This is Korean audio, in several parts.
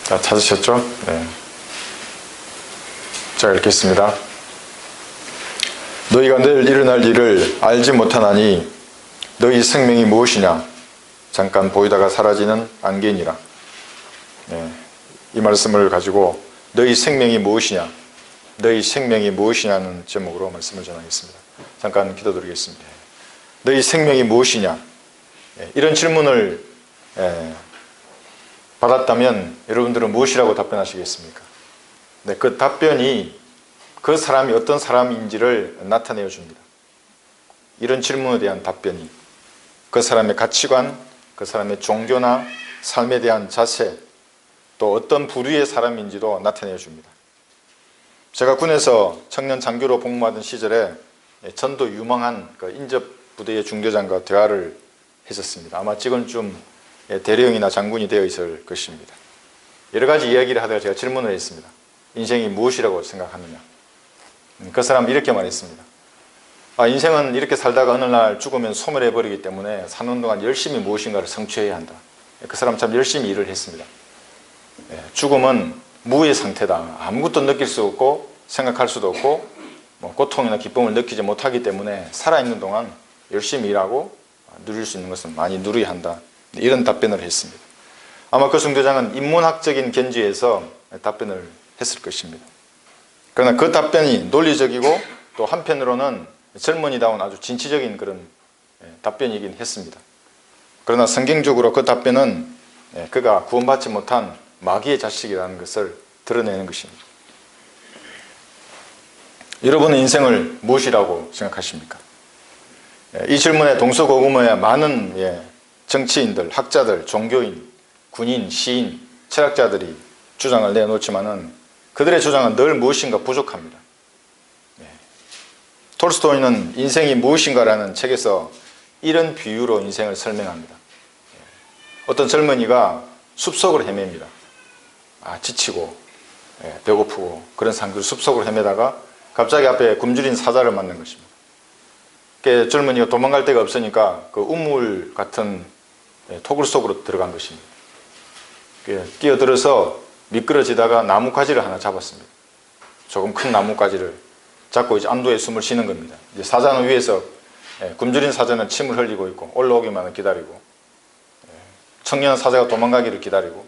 자, 찾으셨죠? 네. 자, 읽겠습니다. 너희가 내일 일어날 일을 알지 못하나니 너희 생명이 무엇이냐? 잠깐 보이다가 사라지는 안개니라. 네. 이 말씀을 가지고 너희 생명이 무엇이냐? 너희 생명이 무엇이냐는 제목으로 말씀을 전하겠습니다. 잠깐 기도드리겠습니다. 너희 생명이 무엇이냐? 이런 질문을 받았다면 여러분들은 무엇이라고 답변하시겠습니까? 네, 그 답변이 그 사람이 어떤 사람인지를 나타내어 줍니다. 이런 질문에 대한 답변이 그 사람의 가치관, 그 사람의 종교나 삶에 대한 자세, 또 어떤 부류의 사람인지도 나타내어 줍니다. 제가 군에서 청년 장교로 복무하던 시절에 전도 유망한 그 인접부대의 중대장과 대화를 했었습니다. 아마 지금쯤 대령이나 장군이 되어 있을 것입니다. 여러 가지 이야기를 하다가 제가 질문을 했습니다. 인생이 무엇이라고 생각하느냐? 그 사람은 이렇게 말했습니다. 인생은 이렇게 살다가 어느 날 죽으면 소멸해버리기 때문에 사는 동안 열심히 무엇인가를 성취해야 한다. 그 사람 참 열심히 일을 했습니다. 죽음은 무의 상태다. 아무것도 느낄 수 없고 생각할 수도 없고 고통이나 기쁨을 느끼지 못하기 때문에 살아있는 동안 열심히 일하고 누릴 수 있는 것은 많이 누려야 한다. 이런 답변을 했습니다. 아마 그 중대장은 인문학적인 견지에서 답변을 했을 것입니다. 그러나 그 답변이 논리적이고 또 한편으로는 젊은이다운 아주 진취적인 그런 답변이긴 했습니다. 그러나 성경적으로 그 답변은 그가 구원받지 못한 마귀의 자식이라는 것을 드러내는 것입니다. 여러분은 인생을 무엇이라고 생각하십니까? 이 질문에 동서고금의 많은 정치인들, 학자들, 종교인, 군인, 시인, 철학자들이 주장을 내놓지만은 그들의 주장은 늘 무엇인가 부족합니다. 톨스토이는 인생이 무엇인가라는 책에서 이런 비유로 인생을 설명합니다. 어떤 젊은이가 숲속을 헤맵니다. 지치고 배고프고 그런 상태로 숲속을 헤매다가 갑자기 앞에 굶주린 사자를 만난 것입니다. 젊은이가 도망갈 데가 없으니까 그 우물 같은 토굴 속으로 들어간 것입니다. 뛰어들어서 미끄러지다가 나뭇가지를 하나 잡았습니다. 조금 큰 나뭇가지를 잡고 이제 안도의 숨을 쉬는 겁니다. 이제 사자는 위에서 굶주린 사자는 침을 흘리고 있고 올라오기만을 기다리고 청년 사자가 도망가기를 기다리고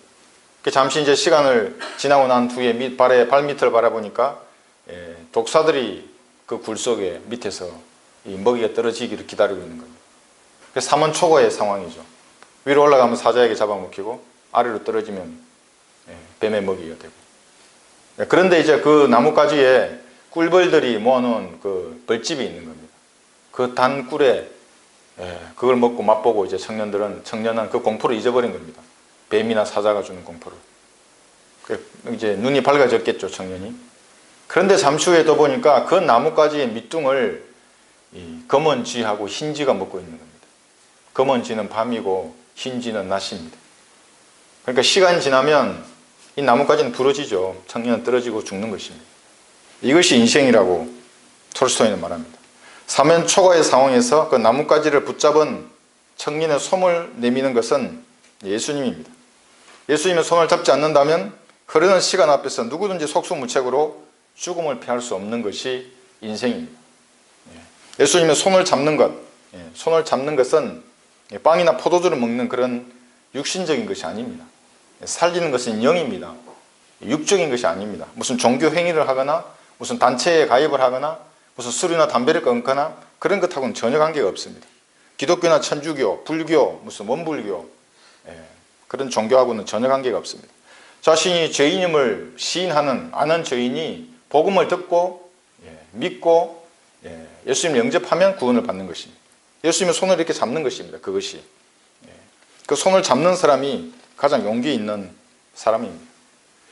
잠시 이제 시간을 지나고 난 후에 발밑을 바라보니까 독사들이 그 굴 속에 밑에서 이 먹이가 떨어지기를 기다리고 있는 겁니다. 사면초가의 상황이죠. 위로 올라가면 사자에게 잡아먹히고 아래로 떨어지면 뱀의 먹이가 되고. 그런데 이제 그 나뭇가지에 꿀벌들이 모아놓은 그 벌집이 있는 겁니다. 그 단 꿀에 그걸 먹고 맛보고 이제 청년은 그 공포를 잊어버린 겁니다. 뱀이나 사자가 주는 공포를. 이제 눈이 밝아졌겠죠, 청년이. 그런데 잠시 후에 또 보니까 그 나뭇가지의 밑둥을 검은 쥐하고 흰 쥐가 먹고 있는 겁니다. 검은 쥐는 밤이고 흰 쥐는 낮입니다. 그러니까 시간이 지나면 이 나뭇가지는 부러지죠. 청년은 떨어지고 죽는 것입니다. 이것이 인생이라고 톨스토이는 말합니다. 사면초가의 상황에서 그 나뭇가지를 붙잡은 청년의 손을 내미는 것은 예수님입니다. 예수님의 손을 잡지 않는다면 흐르는 시간 앞에서 누구든지 속수무책으로 죽음을 피할 수 없는 것이 인생입니다. 예수님의 손을 잡는 것, 손을 잡는 것은 빵이나 포도주를 먹는 그런 육신적인 것이 아닙니다. 살리는 것은 영입니다. 육적인 것이 아닙니다. 무슨 종교 행위를 하거나 무슨 단체에 가입을 하거나 무슨 술이나 담배를 끊거나 그런 것하고는 전혀 관계가 없습니다. 기독교나 천주교, 불교, 무슨 원불교 그런 종교하고는 전혀 관계가 없습니다. 자신이 죄인임을 시인하는 아는 죄인이 복음을 듣고 믿고 예수님을 영접하면 구원을 받는 것입니다. 예수님의 손을 이렇게 잡는 것입니다. 그것이 그 손을 잡는 사람이 가장 용기 있는 사람입니다.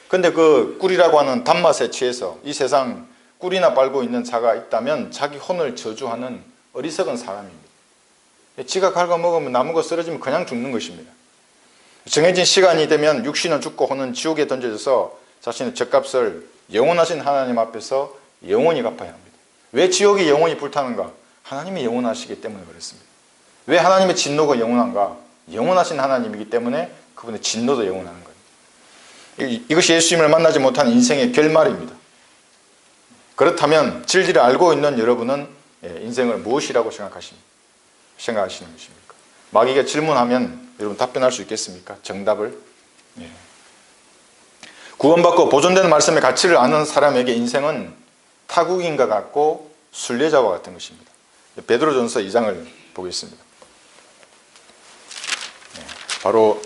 그런데 그 꿀이라고 하는 단맛에 취해서 이 세상 꿀이나 빨고 있는 자가 있다면 자기 혼을 저주하는 어리석은 사람입니다. 지가 갉아먹으면 나무가 쓰러지면 그냥 죽는 것입니다. 정해진 시간이 되면 육신은 죽고 혼은 지옥에 던져져서 자신의 죗값을 영원하신 하나님 앞에서 영원히 갚아야 합니다. 왜 지옥이 영원히 불타는가? 하나님이 영원하시기 때문에 그렇습니다. 왜 하나님의 진노가 영원한가? 영원하신 하나님이기 때문에 그분의 진노도 영원한 거예요. 이것이 예수님을 만나지 못한 인생의 결말입니다. 그렇다면 진리를 알고 있는 여러분은 인생을 무엇이라고 생각하시는 것입니까? 마귀가 질문하면 여러분 답변할 수 있겠습니까? 정답을. 구원받고 보존되는 말씀의 가치를 아는 사람에게 인생은 타국인과 같고 순례자와 같은 것입니다. 베드로전서 2장을 보겠습니다. 바로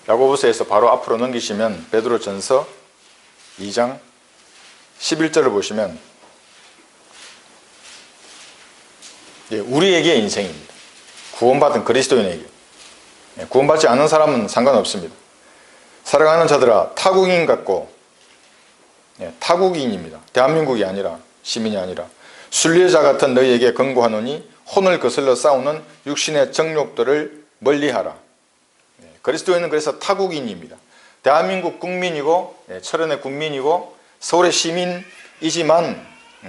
야고보서에서 바로 앞으로 넘기시면 베드로전서 2장 11절을 보시면 우리에게 인생입니다. 구원받은 그리스도인에게. 구원받지 않은 사람은 상관없습니다. 사랑하는 자들아, 타국인 같고, 타국인입니다. 대한민국이 아니라, 시민이 아니라 순례자 같은 너희에게 권고하노니 혼을 거슬러 싸우는 육신의 정욕들을 멀리하라. 그리스도인은 그래서 타국인입니다. 대한민국 국민이고, 철원의 국민이고, 서울의 시민이지만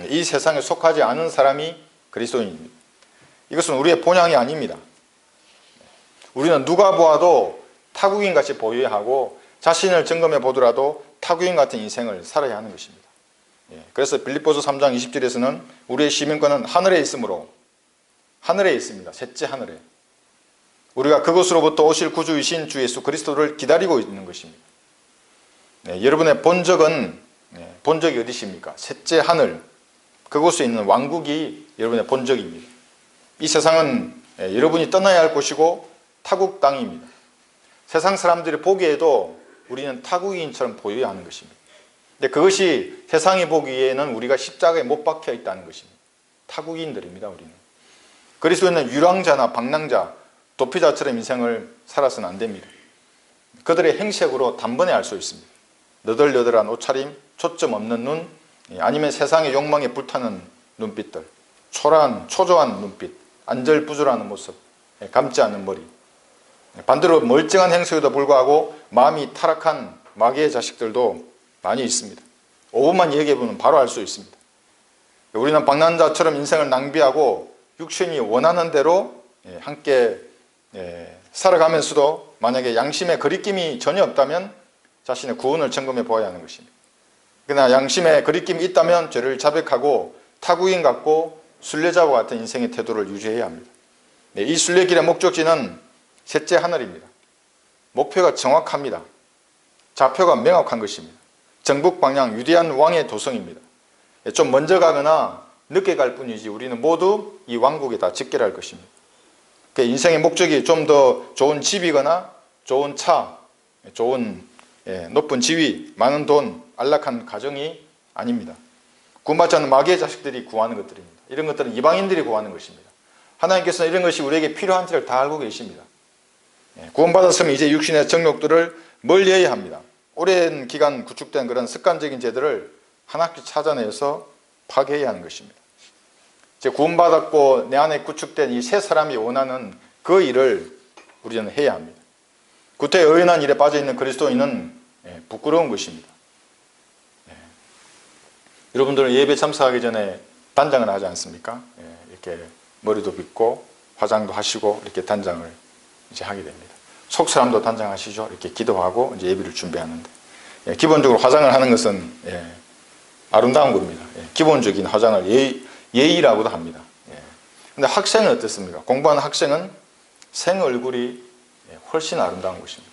이 세상에 속하지 않은 사람이 그리스도인입니다. 이것은 우리의 본향이 아닙니다. 우리는 누가 보아도 타국인같이 보여하고 자신을 점검해 보더라도 타국인 같은 인생을 살아야 하는 것입니다. 그래서 빌립보서 3장 20절에서는 우리의 시민권은 하늘에 있으므로, 하늘에 있습니다. 셋째 하늘에. 우리가 그곳으로부터 오실 구주이신 주 예수 그리스도를 기다리고 있는 것입니다. 여러분의 본적은, 본적이 어디십니까? 셋째 하늘, 그곳에 있는 왕국이 여러분의 본적입니다. 이 세상은 여러분이 떠나야 할 곳이고 타국 땅입니다. 세상 사람들이 보기에도 우리는 타국인처럼 보여야 하는 것입니다. 근데 그것이 세상이 보기에는 우리가 십자가에 못 박혀 있다는 것입니다. 타국인들입니다, 우리는. 그리스도인은 유랑자나 방랑자, 도피자처럼 인생을 살아서는 안 됩니다. 그들의 행색으로 단번에 알 수 있습니다. 너덜너덜한 옷차림, 초점 없는 눈, 아니면 세상의 욕망에 불타는 눈빛들, 초라한, 초조한 눈빛, 안절부절하는 모습, 감지 않는 머리. 반대로 멀쩡한 행색에도 불구하고 마음이 타락한 마귀의 자식들도 많이 있습니다. 5분만 얘기해보면 바로 알 수 있습니다. 우리는 방랑자처럼 인생을 낭비하고 육신이 원하는 대로 함께 살아가면서도 만약에 양심의 거리낌이 전혀 없다면 자신의 구원을 점검해 보아야 하는 것입니다. 그러나 양심의 거리낌이 있다면 죄를 자백하고 타국인 같고 순례자와 같은 인생의 태도를 유지해야 합니다. 이 순례길의 목적지는 셋째 하늘입니다. 목표가 정확합니다. 좌표가 명확한 것입니다. 정북 방향 유대한 왕의 도성입니다. 좀 먼저 가거나 늦게 갈 뿐이지 우리는 모두 이 왕국에 다 직결할 것입니다. 인생의 목적이 좀 더 좋은 집이거나 좋은 차, 좋은 높은 지위, 많은 돈, 안락한 가정이 아닙니다. 구원받지 않는 마귀의 자식들이 구하는 것들입니다. 이런 것들은 이방인들이 구하는 것입니다. 하나님께서는 이런 것이 우리에게 필요한지를 다 알고 계십니다. 구원받았으면 이제 육신의 정욕들을 멀리해야 합니다. 오랜 기간 구축된 그런 습관적인 죄들을 하나씩 찾아내서 파괴해야 하는 것입니다. 이제 구원받았고 내 안에 구축된 이 새 사람이 원하는 그 일을 우리는 해야 합니다. 구태에 의연한 일에 빠져있는 그리스도인은 부끄러운 것입니다. 여러분들은 예배 참석하기 전에 단장을 하지 않습니까? 이렇게 머리도 빗고 화장도 하시고 이렇게 단장을 이제 하게 됩니다. 속 사람도 단장하시죠. 이렇게 기도하고 이제 예배를 준비하는데 기본적으로 화장을 하는 것은 아름다운 겁니다. 기본적인 화장을 예의라고도 합니다. 근데 학생은 어떻습니까? 공부하는 학생은 생 얼굴이 훨씬 아름다운 것입니다.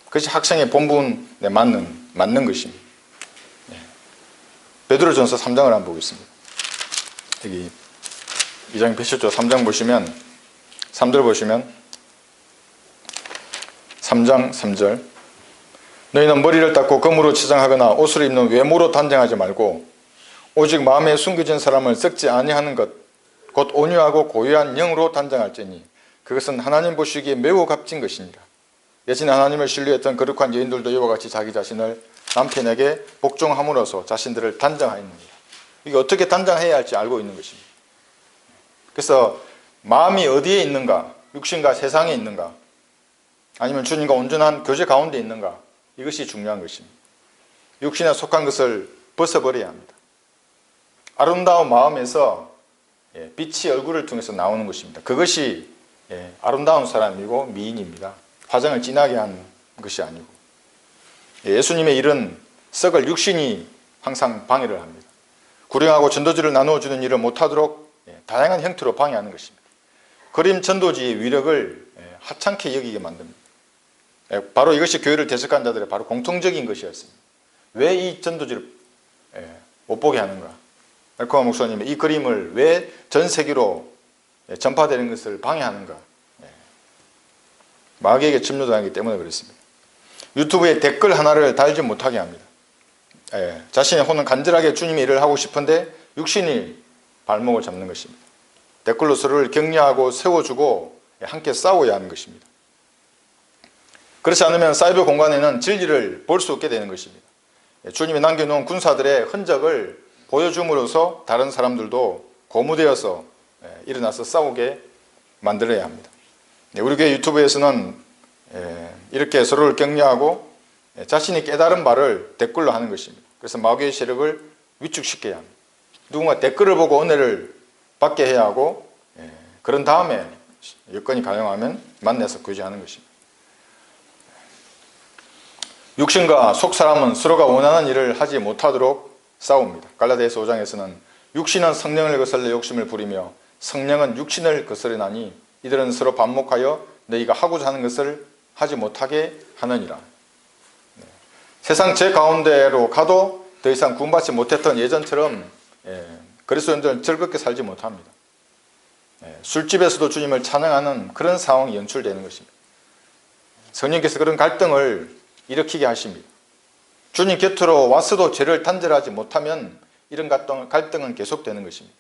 그것이 학생의 본분에 맞는 것입니다. 베드로전서 3장을 한번 보겠습니다. 여기 2장 보시죠. 3장 보시면 3절 보시면 3장 3절 너희는 머리를 닦고 금으로 치장하거나 옷을 입는 외모로 단장하지 말고 오직 마음에 숨겨진 사람을 썩지 아니하는 것 곧 온유하고 고유한 영으로 단장할지니 그것은 하나님 보시기에 매우 값진 것이니라. 예전에 하나님을 신뢰했던 거룩한 여인들도 이와 같이 자기 자신을 남편에게 복종함으로써 자신들을 단장하였느니라. 이게 어떻게 단장해야 할지 알고 있는 것입니다. 그래서 마음이 어디에 있는가, 육신과 세상에 있는가, 아니면 주님과 온전한 교제 가운데 있는가, 이것이 중요한 것입니다. 육신에 속한 것을 벗어버려야 합니다. 아름다운 마음에서 빛이 얼굴을 통해서 나오는 것입니다. 그것이 아름다운 사람이고 미인입니다. 화장을 진하게 한 것이 아니고 예수님의 일은 썩을 육신이 항상 방해를 합니다. 구령하고 전도지를 나누어주는 일을 못하도록 다양한 형태로 방해하는 것입니다. 그림 전도지의 위력을 하찮게 여기게 만듭니다. 바로 이것이 교회를 대적한 자들의 바로 공통적인 것이었습니다. 왜 이 전도지를 못 보게 하는가? 알코아 목사님의 이 그림을 왜 전 세계로 전파되는 것을 방해하는가? 마귀에게 침노당하기 때문에 그렇습니다. 유튜브에 댓글 하나를 달지 못하게 합니다. 자신의 혼은 간절하게 주님의 일을 하고 싶은데 육신이 발목을 잡는 것입니다. 댓글로 서로를 격려하고 세워주고 함께 싸워야 하는 것입니다. 그렇지 않으면 사이버 공간에는 진리를 볼 수 없게 되는 것입니다. 주님이 남겨놓은 군사들의 흔적을 보여줌으로써 다른 사람들도 고무되어서 일어나서 싸우게 만들어야 합니다. 우리 교회 유튜브에서는 이렇게 서로를 격려하고 자신이 깨달은 바를 댓글로 하는 것입니다. 그래서 마귀의 세력을 위축시켜야 합니다. 누군가 댓글을 보고 은혜를 받게 해야 하고 그런 다음에 여건이 가능하면 만나서 교제하는 것입니다. 육신과 속사람은 서로가 원하는 일을 하지 못하도록 싸웁니다. 갈라디아서 5장에서는 육신은 성령을 거슬러 욕심을 부리며 성령은 육신을 거스르나니 이들은 서로 반목하여 너희가 하고자 하는 것을 하지 못하게 하느니라. 세상 제 가운데로 가도 더 이상 구원받지 못했던 예전처럼 그리스도인들은 즐겁게 살지 못합니다. 술집에서도 주님을 찬양하는 그런 상황이 연출되는 것입니다. 성령께서 그런 갈등을 일으키게 하십니다. 주님 곁으로 왔어도 죄를 단절하지 못하면 이런 갈등은 계속되는 것입니다.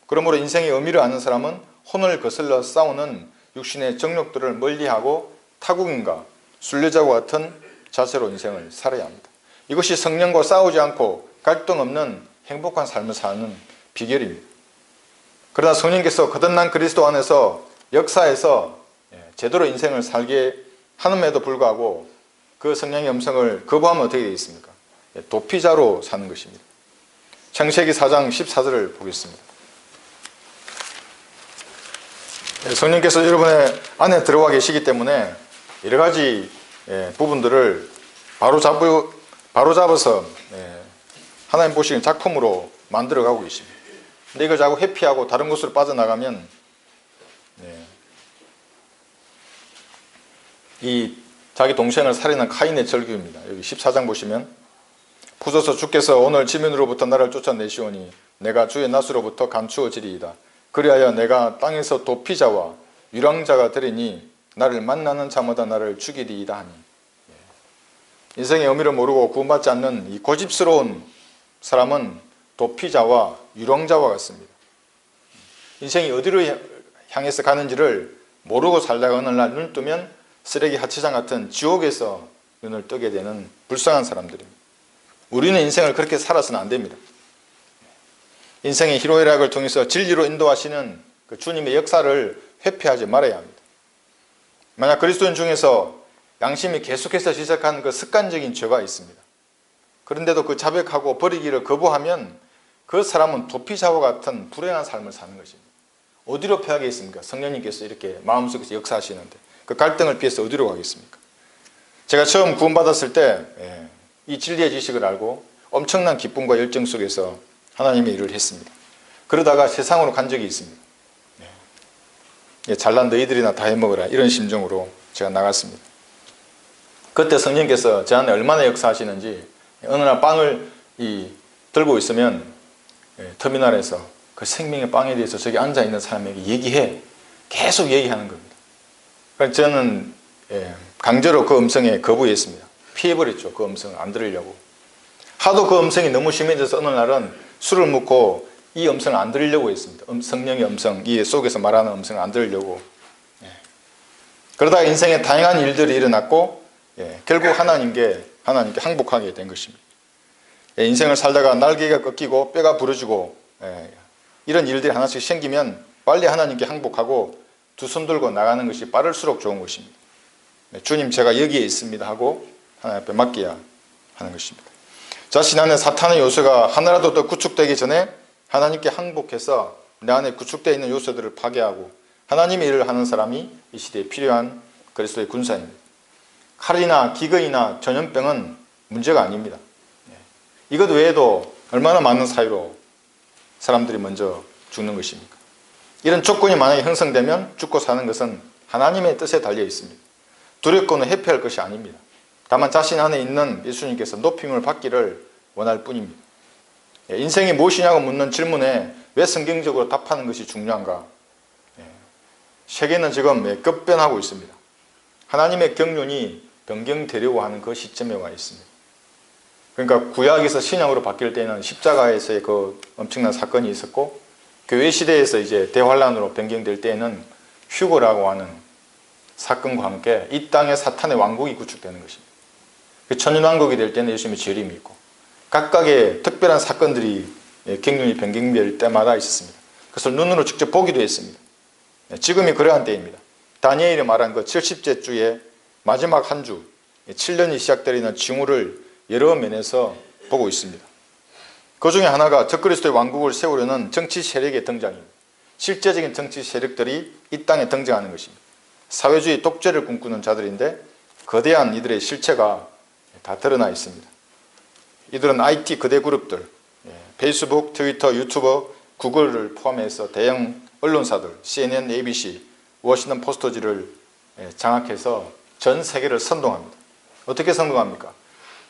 그러므로 인생의 의미를 아는 사람은 혼을 거슬러 싸우는 육신의 정욕들을 멀리하고 타국인과 순례자와 같은 자세로 인생을 살아야 합니다. 이것이 성령과 싸우지 않고 갈등 없는 행복한 삶을 사는 비결입니다. 그러나 성령께서 거듭난 그리스도 안에서 역사에서 제대로 인생을 살게 하는에도 불구하고 그 성령의 음성을 거부하면 어떻게 되겠습니까? 도피자로 사는 것입니다. 창세기 4장 14절을 보겠습니다. 성령께서 여러분의 안에 들어와 계시기 때문에 여러 가지 부분들을 바로잡아서 하나님 보시기엔 작품으로 만들어가고 계십니다. 근데 이걸 자꾸 회피하고 다른 곳으로 빠져나가면 이 자기 동생을 살인한 카인의 절규입니다. 여기 14장 보시면 부서서 주께서 오늘 지면으로부터 나를 쫓아내시오니 내가 주의 낫으로부터 감추어지리이다. 그리하여 내가 땅에서 도피자와 유랑자가 되리니 나를 만나는 자마다 나를 죽이리이다 하니. 인생의 의미를 모르고 구원받지 않는 이 고집스러운 사람은 도피자와 유랑자와 같습니다. 인생이 어디로 향해서 가는지를 모르고 살다가 어느 날 눈을 뜨면 쓰레기 하천장 같은 지옥에서 눈을 뜨게 되는 불쌍한 사람들입니다. 우리는 인생을 그렇게 살아서는 안 됩니다. 인생의 희로애락을 통해서 진리로 인도하시는 그 주님의 역사를 회피하지 말아야 합니다. 만약 그리스도인 중에서 양심이 계속해서 지적하는 그 습관적인 죄가 있습니다. 그런데도 그 자백하고 버리기를 거부하면 그 사람은 도피자와 같은 불행한 삶을 사는 것입니다. 어디로 피하겠습니까? 성령님께서 이렇게 마음속에서 역사하시는데 그 갈등을 피해서 어디로 가겠습니까? 제가 처음 구원받았을 때 이 진리의 지식을 알고 엄청난 기쁨과 열정 속에서 하나님의 일을 했습니다. 그러다가 세상으로 간 적이 있습니다. 잘난 너희들이나 다 해먹으라 이런 심정으로 제가 나갔습니다. 그때 성령께서 제 안에 얼마나 역사하시는지 어느 날 빵을 들고 있으면 터미널에서 그 생명의 빵에 대해서 저기 앉아있는 사람에게 계속 얘기하는 겁니다. 그래서 저는 강제로 그 음성에 거부했습니다. 피해버렸죠. 그 음성을 안 들으려고. 하도 그 음성이 너무 심해져서 어느 날은 술을 먹고 이 음성을 안 들으려고 했습니다. 성령의 음성, 이 속에서 말하는 음성을 안 들으려고. 그러다가 인생에 다양한 일들이 일어났고 결국 하나님께 항복하게 된 것입니다. 인생을 살다가 날개가 꺾이고 뼈가 부러지고 이런 일들이 하나씩 생기면 빨리 하나님께 항복하고 두 손 들고 나가는 것이 빠를수록 좋은 것입니다. 주님 제가 여기에 있습니다 하고 하나님 앞에 맡겨야 하는 것입니다. 자신 안에 사탄의 요소가 하나라도 더 구축되기 전에 하나님께 항복해서 내 안에 구축되어 있는 요소들을 파괴하고 하나님의 일을 하는 사람이 이 시대에 필요한 그리스도의 군사입니다. 칼이나 기근이나 전염병은 문제가 아닙니다. 이것 외에도 얼마나 많은 사유로 사람들이 먼저 죽는 것입니까? 이런 조건이 만약에 형성되면 죽고 사는 것은 하나님의 뜻에 달려 있습니다. 두렵고는 회피할 것이 아닙니다. 다만 자신 안에 있는 예수님께서 높임을 받기를 원할 뿐입니다. 인생이 무엇이냐고 묻는 질문에 왜 성경적으로 답하는 것이 중요한가? 세계는 지금 급변하고 있습니다. 하나님의 경륜이 변경되려고 하는 그 시점에 와 있습니다. 그러니까 구약에서 신약으로 바뀔 때는 십자가에서의 그 엄청난 사건이 있었고, 교회 시대에서 이제 대환란으로 변경될 때에는 휴거라고 하는 사건과 함께 이 땅에 사탄의 왕국이 구축되는 것입니다. 천년왕국이 될 때는 예수님의 재림이 있고, 각각의 특별한 사건들이 경륜이 변경될 때마다 있었습니다. 그것을 눈으로 직접 보기도 했습니다. 지금이 그러한 때입니다. 다니엘이 말한 그 70째 주의 마지막 한 주, 7년이 시작되는 징후를 여러 면에서 보고 있습니다. 그 중에 하나가 적그리스도의 왕국을 세우려는 정치 세력의 등장입니다. 실제적인 정치 세력들이 이 땅에 등장하는 것입니다. 사회주의 독재를 꿈꾸는 자들인데 거대한 이들의 실체가 다 드러나 있습니다. 이들은 IT 거대 그룹들, 페이스북, 트위터, 유튜버, 구글을 포함해서 대형 언론사들, CNN, ABC, 워싱턴 포스트지를 장악해서 전 세계를 선동합니다. 어떻게 선동합니까?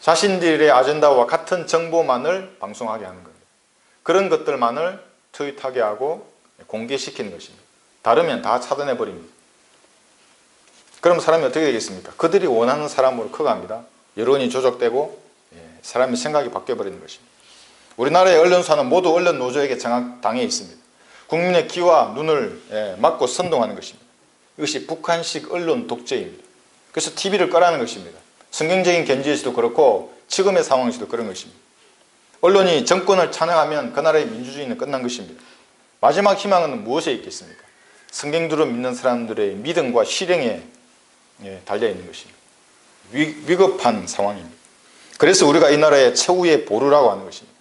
자신들의 아젠다와 같은 정보만을 방송하게 하는 겁니다. 그런 것들만을 트윗하게 하고 공개시키는 것입니다. 다르면 다 차단해버립니다. 그럼 사람이 어떻게 되겠습니까? 그들이 원하는 사람으로 커갑니다. 여론이 조작되고 사람의 생각이 바뀌어버리는 것입니다. 우리나라의 언론사는 모두 언론 노조에게 장악당해 있습니다. 국민의 귀와 눈을 막고 선동하는 것입니다. 이것이 북한식 언론 독재입니다. 그래서 TV를 꺼라는 것입니다. 성경적인 견지에서도 그렇고 지금의 상황에서도 그런 것입니다. 언론이 정권을 찬양하면 그 나라의 민주주의는 끝난 것입니다. 마지막 희망은 무엇에 있겠습니까? 성경대로 믿는 사람들의 믿음과 실행에 달려있는 것입니다. 위급한 상황입니다. 그래서 우리가 이 나라의 최후의 보루라고 하는 것입니다.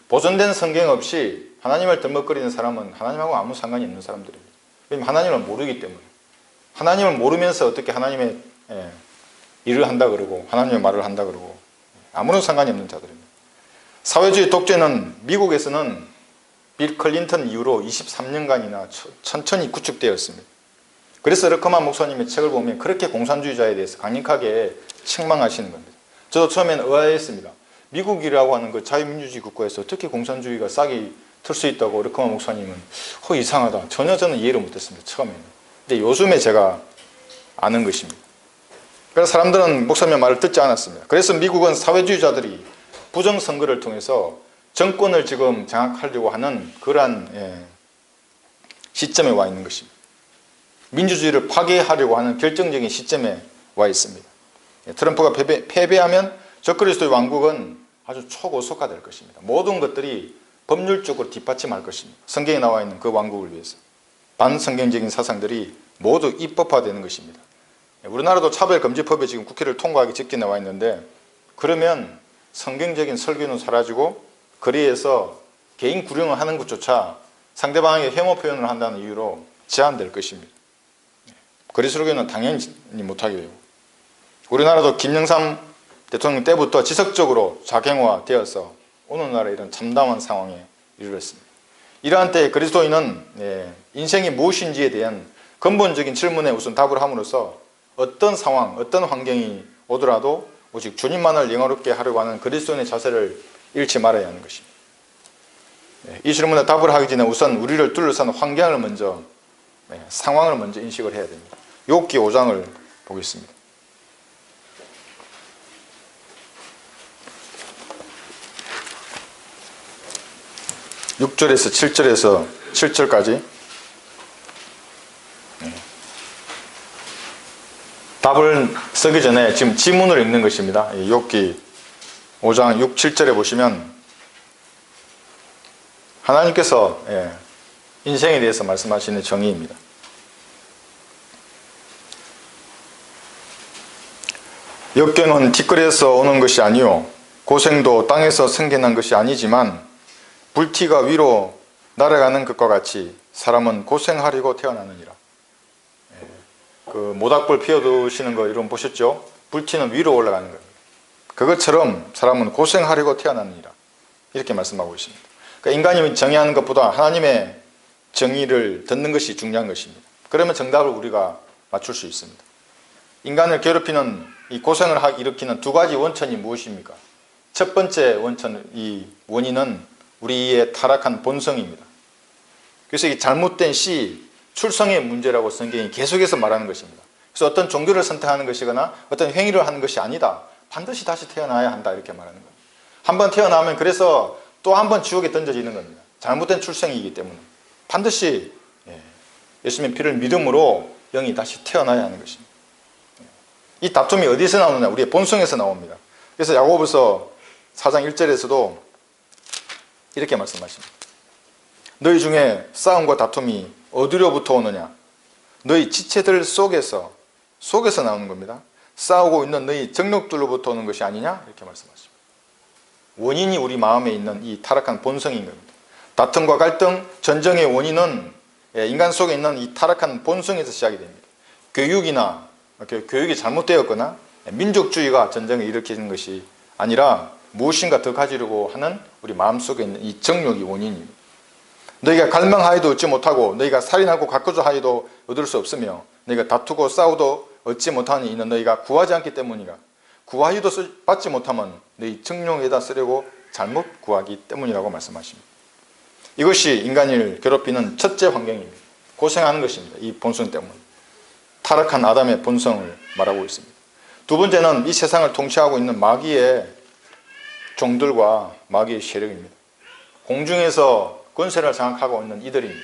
보존된 성경 없이 하나님을 덤벅거리는 사람은 하나님하고 아무 상관이 없는 사람들입니다. 왜냐하면 하나님을 모르기 때문에. 하나님을 모르면서 어떻게 하나님의 일을 한다 그러고 하나님의 말을 한다 그러고 아무런 상관이 없는 자들입니다. 사회주의 독재는 미국에서는 빌 클린턴 이후로 23년간이나 천천히 구축되었습니다. 그래서 러커만 목사님의 책을 보면 그렇게 공산주의자에 대해서 강력하게 책망하시는 겁니다. 저도 처음에는 의아했습니다. 미국이라고 하는 그 자유민주주의 국가에서 어떻게 공산주의가 싹이 틀 수 있다고 러커만 목사님은 이상하다. 전혀 저는 이해를 못했습니다. 처음에는. 근데 요즘에 제가 아는 것입니다. 그래서 사람들은 목사님의 말을 듣지 않았습니다. 그래서 미국은 사회주의자들이 부정선거를 통해서 정권을 지금 장악하려고 하는 그러한 시점에 와 있는 것입니다. 민주주의를 파괴하려고 하는 결정적인 시점에 와 있습니다. 트럼프가 패배하면 적그리스도의 왕국은 아주 초고속화될 것입니다. 모든 것들이 법률적으로 뒷받침할 것입니다. 성경에 나와 있는 그 왕국을 위해서 반성경적인 사상들이 모두 입법화되는 것입니다. 우리나라도 차별금지법에 지금 국회를 통과하기 직전에 나와 있는데, 그러면 성경적인 설교는 사라지고 거리에서 개인 구령을 하는 것조차 상대방에게 혐오 표현을 한다는 이유로 제한될 것입니다. 거리 설교는 당연히 못하게 되고, 우리나라도 김영삼 대통령 때부터 지속적으로 작행화되어서 오늘날의 이런 참담한 상황에 이르렀습니다. 이러한 때에 그리스도인은 인생이 무엇인지에 대한 근본적인 질문에 우선 답을 함으로써 어떤 상황, 어떤 환경이 오더라도 오직 주님만을 영화롭게 하려고 하는 그리스도인의 자세를 잃지 말아야 하는 것입니다. 이 질문에 답을 하기 전에 우선 우리를 둘러싼 환경을 먼저, 상황을 먼저 인식을 해야 됩니다. 욥기 5장을 보겠습니다. 6절에서 7절에서 7절까지 답을 쓰기 전에 지금 지문을 읽는 것입니다. 욥기 5장 6, 7절에 보시면 하나님께서 인생에 대해서 말씀하시는 정의입니다. 역경은 티끌에서 오는 것이 아니요 고생도 땅에서 생겨난 것이 아니지만 불티가 위로 날아가는 것과 같이 사람은 고생하려고 태어나느니라. 그 모닥불 피워두시는 거 여러분 보셨죠? 불티는 위로 올라가는 겁니다. 그것처럼 사람은 고생하려고 태어났느니라. 이렇게 말씀하고 있습니다. 그러니까 인간이 정의하는 것보다 하나님의 정의를 듣는 것이 중요한 것입니다. 그러면 정답을 우리가 맞출 수 있습니다. 인간을 괴롭히는 이 고생을 일으키는 두 가지 원천이 무엇입니까? 첫 번째 이 원인은 우리의 타락한 본성입니다. 그래서 이 잘못된 씨, 출생의 문제라고 성경이 계속해서 말하는 것입니다. 그래서 어떤 종교를 선택하는 것이거나 어떤 행위를 하는 것이 아니다. 반드시 다시 태어나야 한다. 이렇게 말하는 거예요. 한번 태어나면 그래서 또 한 번 지옥에 던져지는 겁니다. 잘못된 출생이기 때문에. 반드시 예수님의 피를 믿음으로 영이 다시 태어나야 하는 것입니다. 이 다툼이 어디서 나오느냐? 우리의 본성에서 나옵니다. 그래서 야고보서 4장 1절에서도 이렇게 말씀하십니다. 너희 중에 싸움과 다툼이 어디로부터 오느냐? 너희 지체들 속에서 나오는 겁니다. 싸우고 있는 너희 정욕들로부터 오는 것이 아니냐? 이렇게 말씀하십니다. 원인이 우리 마음에 있는 이 타락한 본성인 겁니다. 다툼과 갈등, 전쟁의 원인은 인간 속에 있는 이 타락한 본성에서 시작이 됩니다. 교육이 잘못되었거나 민족주의가 전쟁을 일으키는 것이 아니라 무엇인가 더 가지려고 하는 우리 마음속에 있는 이 정욕이 원인입니다. 너희가 갈망하여도 얻지 못하고 너희가 살인하고 가꾸자 하여도 얻을 수 없으며 너희가 다투고 싸우도 얻지 못하니 이는 너희가 구하지 않기 때문이라. 구하여도 받지 못하면 너희 정욕에다 쓰려고 잘못 구하기 때문이라고 말씀하십니다. 이것이 인간을 괴롭히는 첫째 환경입니다. 고생하는 것입니다. 이 본성 때문에. 타락한 아담의 본성을 말하고 있습니다. 두 번째는 이 세상을 통치하고 있는 마귀의 종들과 마귀의 세력입니다. 공중에서 권세를 장악하고 있는 이들입니다.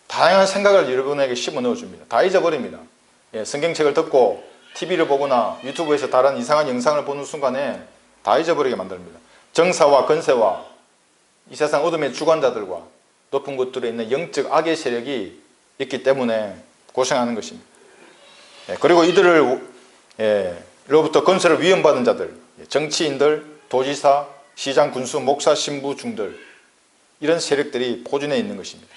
다양한 생각을 여러분에게 심어넣어줍니다. 다 잊어버립니다. 성경책을 듣고 TV를 보거나 유튜브에서 다른 이상한 영상을 보는 순간에 다 잊어버리게 만듭니다. 정사와 권세와 이 세상 어둠의 주관자들과 높은 곳들에 있는 영적 악의 세력이 있기 때문에 고생하는 것입니다. 그리고 이들로부터 권세를 위헌받은 자들, 정치인들, 도지사, 시장, 군수, 목사, 신부, 중들, 이런 세력들이 포진해 있는 것입니다.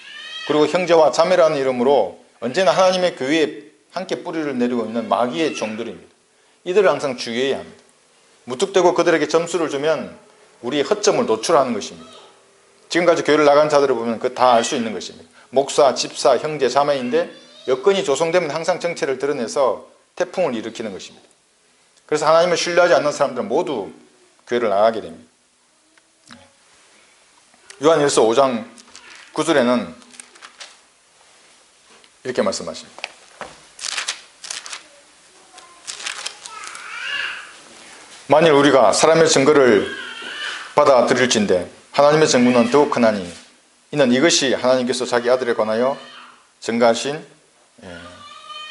그리고 형제와 자매라는 이름으로 언제나 하나님의 교회에 함께 뿌리를 내리고 있는 마귀의 종들입니다. 이들을 항상 주의해야 합니다. 무턱대고 그들에게 점수를 주면 우리의 허점을 노출하는 것입니다. 지금까지 교회를 나간 자들을 보면 그 다 알 수 있는 것입니다. 목사, 집사, 형제, 자매인데 여건이 조성되면 항상 정체를 드러내서 태풍을 일으키는 것입니다. 그래서 하나님을 신뢰하지 않는 사람들은 모두 교회를 나가게 됩니다. 요한일서 5장 9절에는 이렇게 말씀하십니다. 만일 우리가 사람의 증거를 받아들일진대 하나님의 증거는 더욱 크나니 이는 이것이 하나님께서 자기 아들에 관하여 증거하신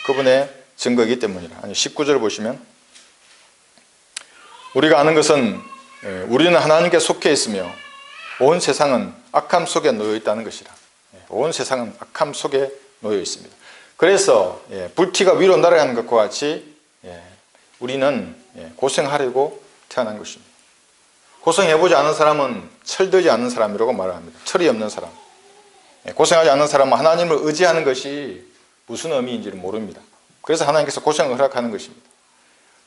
그분의 증거이기 때문이라. 19절을 보시면 우리가 아는 것은 우리는 하나님께 속해 있으며 온 세상은 악함 속에 놓여 있다는 것이라. 온 세상은 악함 속에 놓여 있습니다. 그래서 불티가 위로 날아가는 것과 같이 우리는 고생하려고 태어난 것입니다. 고생해보지 않은 사람은 철들지 않는 사람이라고 말을 합니다. 철이 없는 사람. 고생하지 않는 사람은 하나님을 의지하는 것이 무슨 의미인지를 모릅니다. 그래서 하나님께서 고생을 허락하는 것입니다.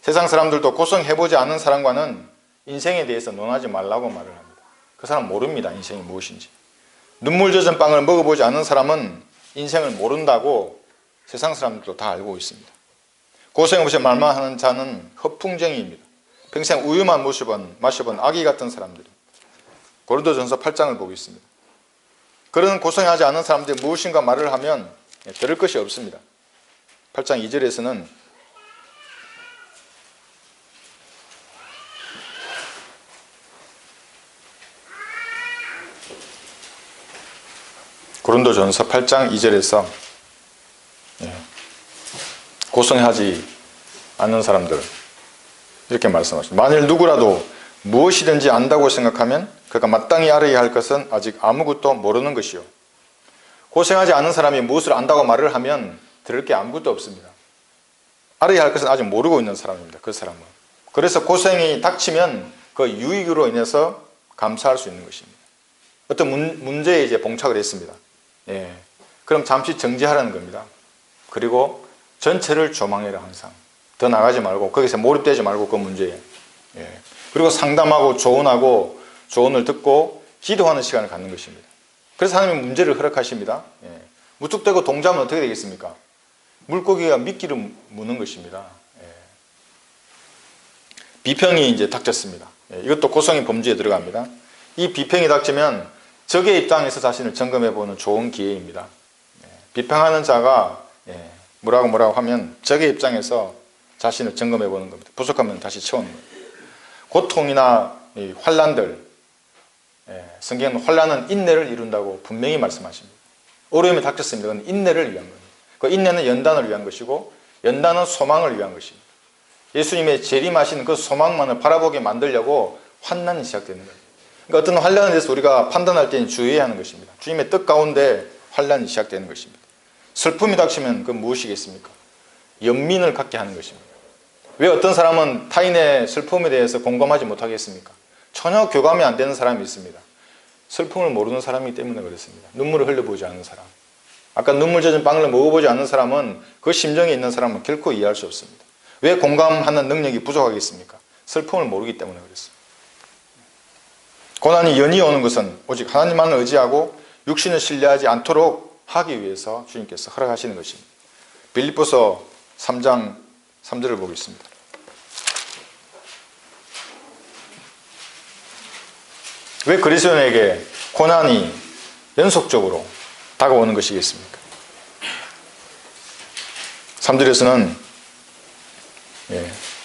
세상 사람들도 고생해보지 않은 사람과는 인생에 대해서 논하지 말라고 말을 합니다. 그 사람은 모릅니다. 인생이 무엇인지. 눈물 젖은 빵을 먹어보지 않은 사람은 인생을 모른다고 세상 사람들도 다 알고 있습니다. 고생 없이 말만 하는 자는 허풍쟁이입니다. 평생 우유만 마셔본 아기 같은 사람들이. 고린도전서 8장을 보고 있습니다. 그런 고생하지 않은 사람들이 무엇인가 말을 하면 들을 것이 없습니다. 8장 2절에서는 고린도전서 8장 2절에서 고생하지 않는 사람들 이렇게 말씀하십니다. 만일 누구라도 무엇이든지 안다고 생각하면 그가 마땅히 알아야 할 것은 아직 아무것도 모르는 것이요. 고생하지 않은 사람이 무엇을 안다고 말을 하면 들을 게 아무것도 없습니다. 알아야 할 것은 아직 모르고 있는 사람입니다. 그 사람은. 그래서 고생이 닥치면 그 유익으로 인해서 감사할 수 있는 것입니다. 어떤 문제에 이제 봉착을 했습니다. 그럼 잠시 정지하라는 겁니다. 그리고 전체를 조망해라. 항상 더 나가지 말고 거기서 몰입되지 말고 그 문제에 그리고 상담하고 조언을 듣고 기도하는 시간을 갖는 것입니다. 그래서 하나님은 문제를 허락하십니다. 무턱대고 동자면 어떻게 되겠습니까? 물고기가 미끼를 무는 것입니다. 비평이 이제 닥쳤습니다. 이것도 고성의 범주에 들어갑니다. 이 비평이 닥치면 적의 입장에서 자신을 점검해보는 좋은 기회입니다. 비평하는 자가 뭐라고 하면 적의 입장에서 자신을 점검해보는 겁니다. 부족하면 다시 채우는 겁니다. 고통이나 환난들, 성경은 환난은 인내를 이룬다고 분명히 말씀하십니다. 어려움이 닥쳤습니다. 그건 인내를 위한 겁니다. 그 인내는 연단을 위한 것이고 연단은 소망을 위한 것입니다. 예수님의 재림하신 그 소망만을 바라보게 만들려고 환난이 시작되는 거예요. 그러니까 어떤 환난에 대해서 우리가 판단할 때는 주의해야 하는 것입니다. 주님의 뜻 가운데 환난이 시작되는 것입니다. 슬픔이 닥치면 그 무엇이겠습니까? 연민을 갖게 하는 것입니다. 왜 어떤 사람은 타인의 슬픔에 대해서 공감하지 못하겠습니까? 전혀 교감이 안 되는 사람이 있습니다. 슬픔을 모르는 사람이기 때문에 그렇습니다. 눈물을 흘려보지 않는 사람. 아까 눈물 젖은 빵을 먹어보지 않는 사람은 그 심정에 있는 사람은 결코 이해할 수 없습니다. 왜 공감하는 능력이 부족하겠습니까? 슬픔을 모르기 때문에 그렇습니다. 고난이 연이 오는 것은 오직 하나님만을 의지하고 육신을 신뢰하지 않도록 하기 위해서 주님께서 허락하시는 것입니다. 빌립보서 3장 3절을 보겠습니다. 왜 그리스도인에게 고난이 연속적으로 다가오는 것이겠습니까? 3절에서는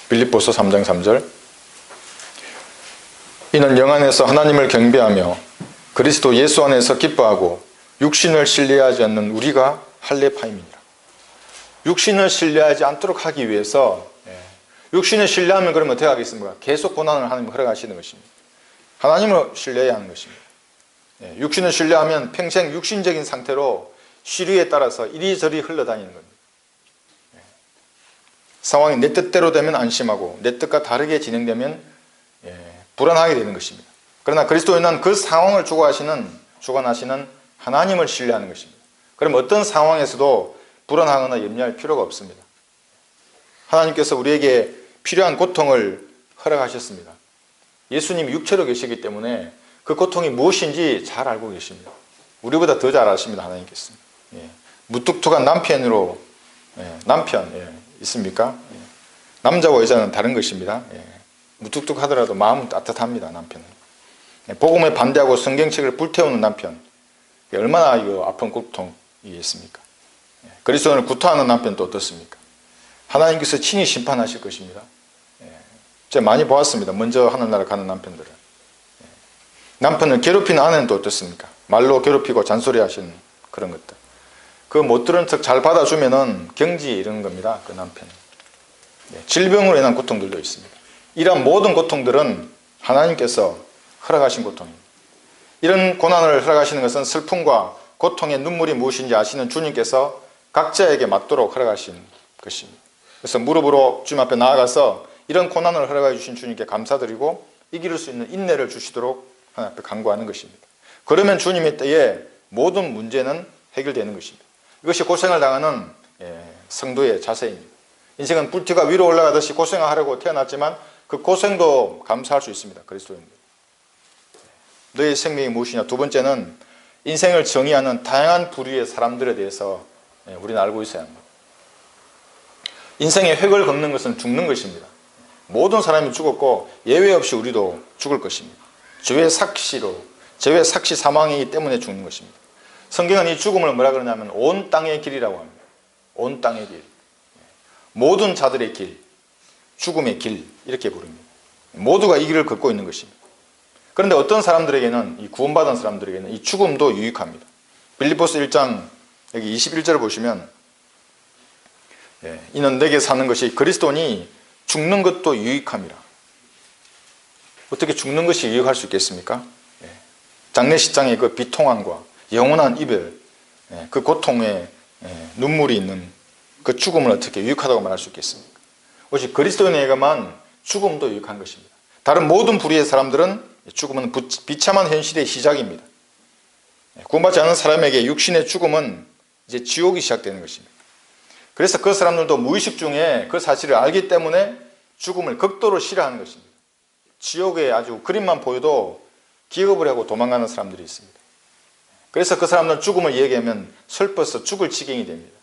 빌립보서 3장 3절 이는 영 안에서 하나님을 경배하며 그리스도 예수 안에서 기뻐하고 육신을 신뢰하지 않는 우리가 할례파임이니라. 육신을 신뢰하지 않도록 하기 위해서 육신을 신뢰하면 그러면 어떻게 하겠습니까? 계속 고난을 하나님이 허락하시는 것입니다. 하나님을 신뢰해야 하는 것입니다. 육신을 신뢰하면 평생 육신적인 상태로 시류에 따라서 이리저리 흘러다니는 겁니다. 상황이 내 뜻대로 되면 안심하고 내 뜻과 다르게 진행되면 불안하게 되는 것입니다. 그러나 그리스도인은 그 상황을 주관하시는 하나님을 신뢰하는 것입니다. 그럼 어떤 상황에서도 불안하거나 염려할 필요가 없습니다. 하나님께서 우리에게 필요한 고통을 허락하셨습니다. 예수님이 육체로 계시기 때문에 그 고통이 무엇인지 잘 알고 계십니다. 우리보다 더 잘 아십니다. 하나님께서. 무뚝뚝한 남편으로 남편 있습니까? 남자와 여자는 다른 것입니다. 무뚝뚝하더라도 마음은 따뜻합니다. 남편은. 복음에 반대하고 성경책을 불태우는 남편, 얼마나 이거 아픈 고통이겠습니까? 그리스도인을 구타하는 남편 또 어떻습니까? 하나님께서 친히 심판하실 것입니다. 제가 많이 보았습니다. 먼저 하늘나라 가는 남편들을. 남편을 괴롭히는 아내는 또 어떻습니까? 말로 괴롭히고 잔소리하시는 그런 것들. 그 못 들은 척 잘 받아주면은 경지 이르는 겁니다. 그 남편은. 질병으로 인한 고통들도 있습니다. 이러한 모든 고통들은 하나님께서 허락하신 고통입니다. 이런 고난을 허락하시는 것은 슬픔과 고통의 눈물이 무엇인지 아시는 주님께서 각자에게 맞도록 허락하신 것입니다. 그래서 무릎으로 주님 앞에 나아가서 이런 고난을 허락해 주신 주님께 감사드리고 이길 수 있는 인내를 주시도록 하나님 앞에 간구하는 것입니다. 그러면 주님의 때에 모든 문제는 해결되는 것입니다. 이것이 고생을 당하는 성도의 자세입니다. 인생은 불티가 위로 올라가듯이 고생을 하려고 태어났지만 그 고생도 감사할 수 있습니다. 그리스도인들. 너의 생명이 무엇이냐? 두 번째는 인생을 정의하는 다양한 부류의 사람들에 대해서 우리는 알고 있어야 합니다. 인생의 획을 걷는 것은 죽는 것입니다. 모든 사람이 죽었고 예외 없이 우리도 죽을 것입니다. 죄의 삭시 사망이기 때문에 죽는 것입니다. 성경은 이 죽음을 뭐라 그러냐면 온 땅의 길이라고 합니다. 온 땅의 길. 모든 자들의 길, 죽음의 길 이렇게 부릅니다. 모두가 이 길을 걷고 있는 것입니다. 그런데 어떤 사람들에게는 이 구원받은 사람들에게는 이 죽음도 유익합니다. 빌립보서 1장 여기 21절을 보시면 이는 내게 사는 것이 그리스도니 죽는 것도 유익함이라. 어떻게 죽는 것이 유익할 수 있겠습니까? 장례식장의 그 비통함과 영원한 이별, 그 고통에 눈물이 있는 그 죽음을 어떻게 유익하다고 말할 수 있겠습니까? 오직 그리스도인에게만 죽음도 유익한 것입니다. 다른 모든 부류의 사람들은 죽음은 비참한 현실의 시작입니다. 구원받지 않은 사람에게 육신의 죽음은 이제 지옥이 시작되는 것입니다. 그래서 그 사람들도 무의식 중에 그 사실을 알기 때문에 죽음을 극도로 싫어하는 것입니다. 지옥의 아주 그림만 보여도 기겁을 하고 도망가는 사람들이 있습니다. 그래서 그 사람들은 죽음을 얘기하면 슬퍼서 죽을 지경이 됩니다.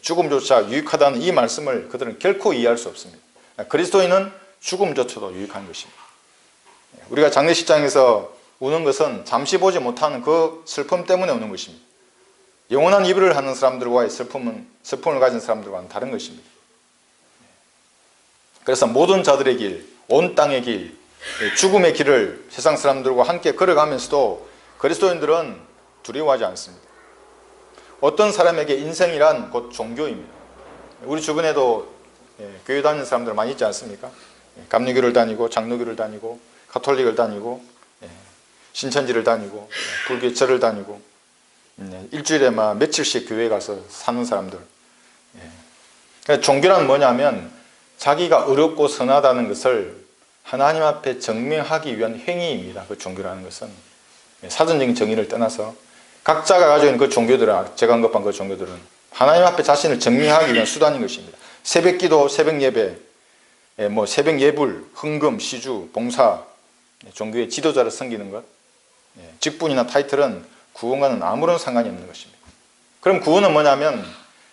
죽음조차 유익하다는 이 말씀을 그들은 결코 이해할 수 없습니다. 그리스도인은 죽음조차도 유익한 것입니다. 우리가 장례식장에서 우는 것은 잠시 보지 못하는 그 슬픔 때문에 우는 것입니다. 영원한 이별을 하는 사람들과의 슬픔을 가진 사람들과는 다른 것입니다. 그래서 모든 자들의 길, 온 땅의 길, 죽음의 길을 세상 사람들과 함께 걸어가면서도 그리스도인들은 두려워하지 않습니다. 어떤 사람에게 인생이란 곧 종교입니다. 우리 주변에도 교회 다니는 사람들 많이 있지 않습니까? 감리교를 다니고 장로교를 다니고 가톨릭을 다니고 신천지를 다니고 불교절을 다니고 일주일에 막 며칠씩 교회에 가서 사는 사람들. 그러니까 종교란 뭐냐면 자기가 의롭고 선하다는 것을 하나님 앞에 증명하기 위한 행위입니다. 그 종교라는 것은 사전적인 정의를 떠나서 각자가 가지고 있는 그 종교들은, 제가 언급한 그 종교들은 하나님 앞에 자신을 증명하기 위한 수단인 것입니다. 새벽기도, 새벽예배, 새벽 예불, 헌금, 시주, 봉사, 종교의 지도자를 섬기는 것, 직분이나 타이틀은 구원과는 아무런 상관이 없는 것입니다. 그럼 구원은 뭐냐면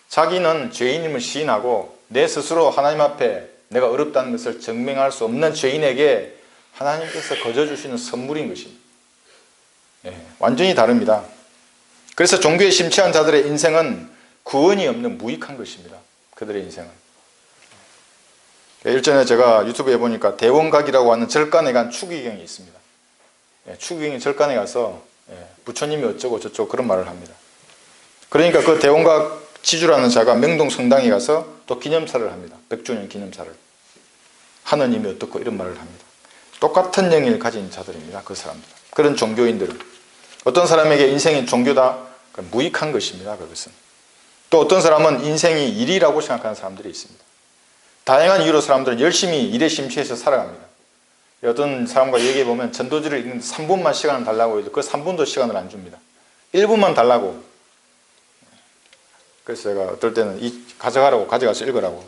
자기는 죄인임을 시인하고 내 스스로 하나님 앞에 내가 어렵다는 것을 증명할 수 없는 죄인에게 하나님께서 거저 주시는 선물인 것입니다. 완전히 다릅니다. 그래서 종교에 심취한 자들의 인생은 구원이 없는 무익한 것입니다. 그들의 인생은. 일전에 제가 유튜브에 보니까 대원각이라고 하는 절간에 간 추기경이 있습니다. 추기경이 절간에 가서 부처님이 어쩌고 저쩌고 그런 말을 합니다. 그러니까 그 대원각 지주라는 자가 명동 성당에 가서 또 기념사를 합니다. 100주년 기념사를. 하느님이 어떻고 이런 말을 합니다. 똑같은 영을 가진 자들입니다. 그 사람들. 그런 종교인들은. 어떤 사람에게 인생이 종교다? 무익한 것입니다. 그것은. 또 어떤 사람은 인생이 일이라고 생각하는 사람들이 있습니다. 다양한 이유로 사람들은 열심히 일에 심취해서 살아갑니다. 어떤 사람과 얘기해보면 전도지를 읽는데 3분만 시간을 달라고 해도 그 3분도 시간을 안 줍니다. 1분만 달라고. 그래서 제가 어떨 때는 가져가서 읽으라고.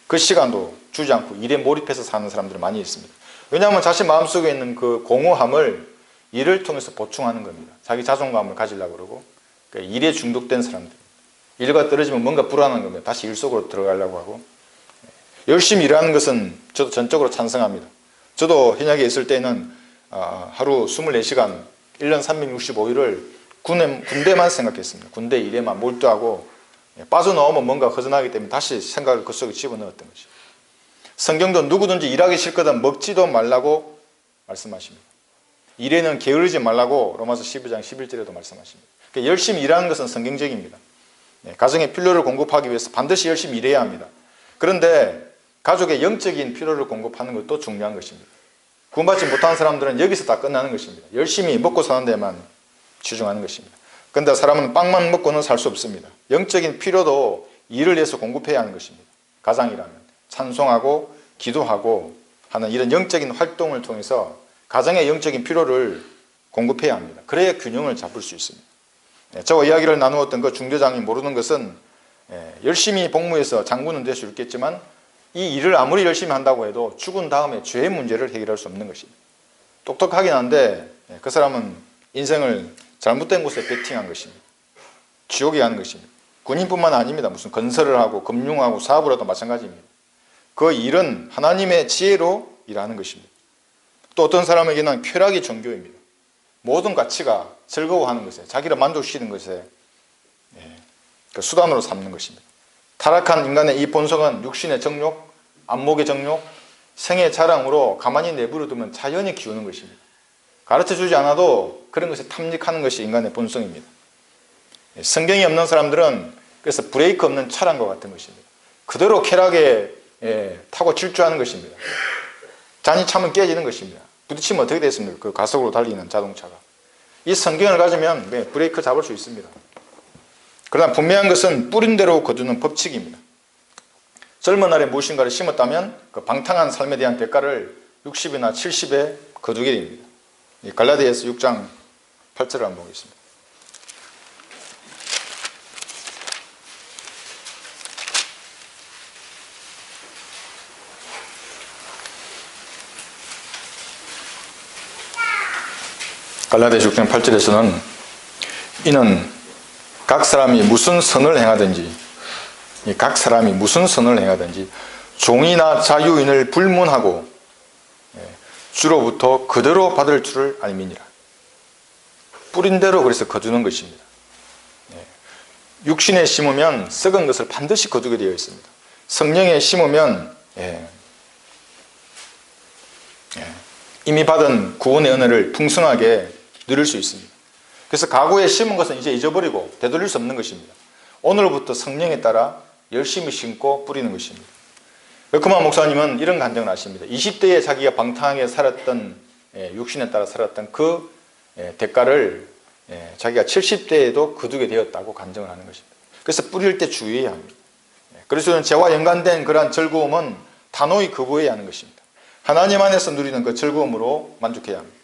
그 시간도 주지 않고 일에 몰입해서 사는 사람들이 많이 있습니다. 왜냐하면 자신 마음속에 있는 그 공허함을 일을 통해서 보충하는 겁니다. 자기 자존감을 가지려고 그러고 그러니까 일에 중독된 사람들. 일과 떨어지면 뭔가 불안한 겁니다. 다시 일 속으로 들어가려고 하고. 열심히 일하는 것은 저도 전적으로 찬성합니다. 저도 현역에 있을 때는 하루 24시간 1년 365일을 군대만 생각했습니다. 군대 일에만 몰두하고 빠져나오면 뭔가 허전하기 때문에 다시 생각을 그 속에 집어넣었던 것이죠. 성경도 누구든지 일하기 싫거든 먹지도 말라고 말씀하십니다. 일에는 게으르지 말라고 로마서 12장 11절에도 말씀하십니다. 그러니까 열심히 일하는 것은 성경적입니다. 가정의 필요를 공급하기 위해서 반드시 열심히 일해야 합니다. 그런데 가족의 영적인 필요를 공급하는 것도 중요한 것입니다. 구원받지 못한 사람들은 여기서 다 끝나는 것입니다. 열심히 먹고 사는 데만 치중하는 것입니다. 그런데 사람은 빵만 먹고는 살 수 없습니다. 영적인 필요도 일을 해서 공급해야 하는 것입니다. 가장이라면 찬송하고 기도하고 하는 이런 영적인 활동을 통해서 가정의 영적인 필요를 공급해야 합니다. 그래야 균형을 잡을 수 있습니다. 저와 이야기를 나누었던 그 중대장이 모르는 것은 열심히 복무해서 장군은 될 수 있겠지만 이 일을 아무리 열심히 한다고 해도 죽은 다음에 죄의 문제를 해결할 수 없는 것입니다. 똑똑하긴 한데 그 사람은 인생을 잘못된 곳에 베팅한 것입니다. 지옥에 가는 것입니다. 군인뿐만 아닙니다. 무슨 건설을 하고 금융하고 사업을 해도 마찬가지입니다. 그 일은 하나님의 지혜로 일하는 것입니다. 또 어떤 사람에게는 쾌락이 종교입니다. 모든 가치가 즐거워하는 것에, 자기를 만족시키는 것에 그 수단으로 삼는 것입니다. 타락한 인간의 이 본성은 육신의 정욕, 안목의 정욕, 생의 자랑으로 가만히 내버려두면 자연히 기우는 것입니다. 가르쳐주지 않아도 그런 것에 탐닉하는 것이 인간의 본성입니다. 성경이 없는 사람들은 그래서 브레이크 없는 차량과 같은 것입니다. 그대로 쾌락에 타고 질주하는 것입니다. 잔이 차면 깨지는 것입니다. 부딪히면 어떻게 됐습니까? 그 가속으로 달리는 자동차가. 이 성경을 가지면 브레이크 잡을 수 있습니다. 그러나 분명한 것은 뿌린 대로 거두는 법칙입니다. 젊은 날에 무엇인가를 심었다면 그 방탕한 삶에 대한 대가를 60이나 70에 거두게 됩니다. 갈라디아서 6장 8절을 한번 보겠습니다. 갈라디아서 6장 8절에서는 이는 각 사람이 무슨 선을 행하든지 종이나 자유인을 불문하고 주로부터 그대로 받을 줄을 알미니라. 뿌린 대로 그래서 거두는 것입니다. 육신에 심으면 썩은 것을 반드시 거두게 되어 있습니다. 성령에 심으면 이미 받은 구원의 은혜를 풍성하게 누릴 수 있습니다. 그래서 과거에 심은 것은 이제 잊어버리고 되돌릴 수 없는 것입니다. 오늘부터 성령에 따라 열심히 심고 뿌리는 것입니다. 여크만 목사님은 이런 간증을 하십니다. 20대에 자기가 방탕하게 살았던, 육신에 따라 살았던 그 대가를 자기가 70대에도 거두게 되었다고 간증을 하는 것입니다. 그래서 뿌릴 때 주의해야 합니다. 그래서 죄와 연관된 그러한 즐거움은 단호히 거부해야 하는 것입니다. 하나님 안에서 누리는 그 즐거움으로 만족해야 합니다.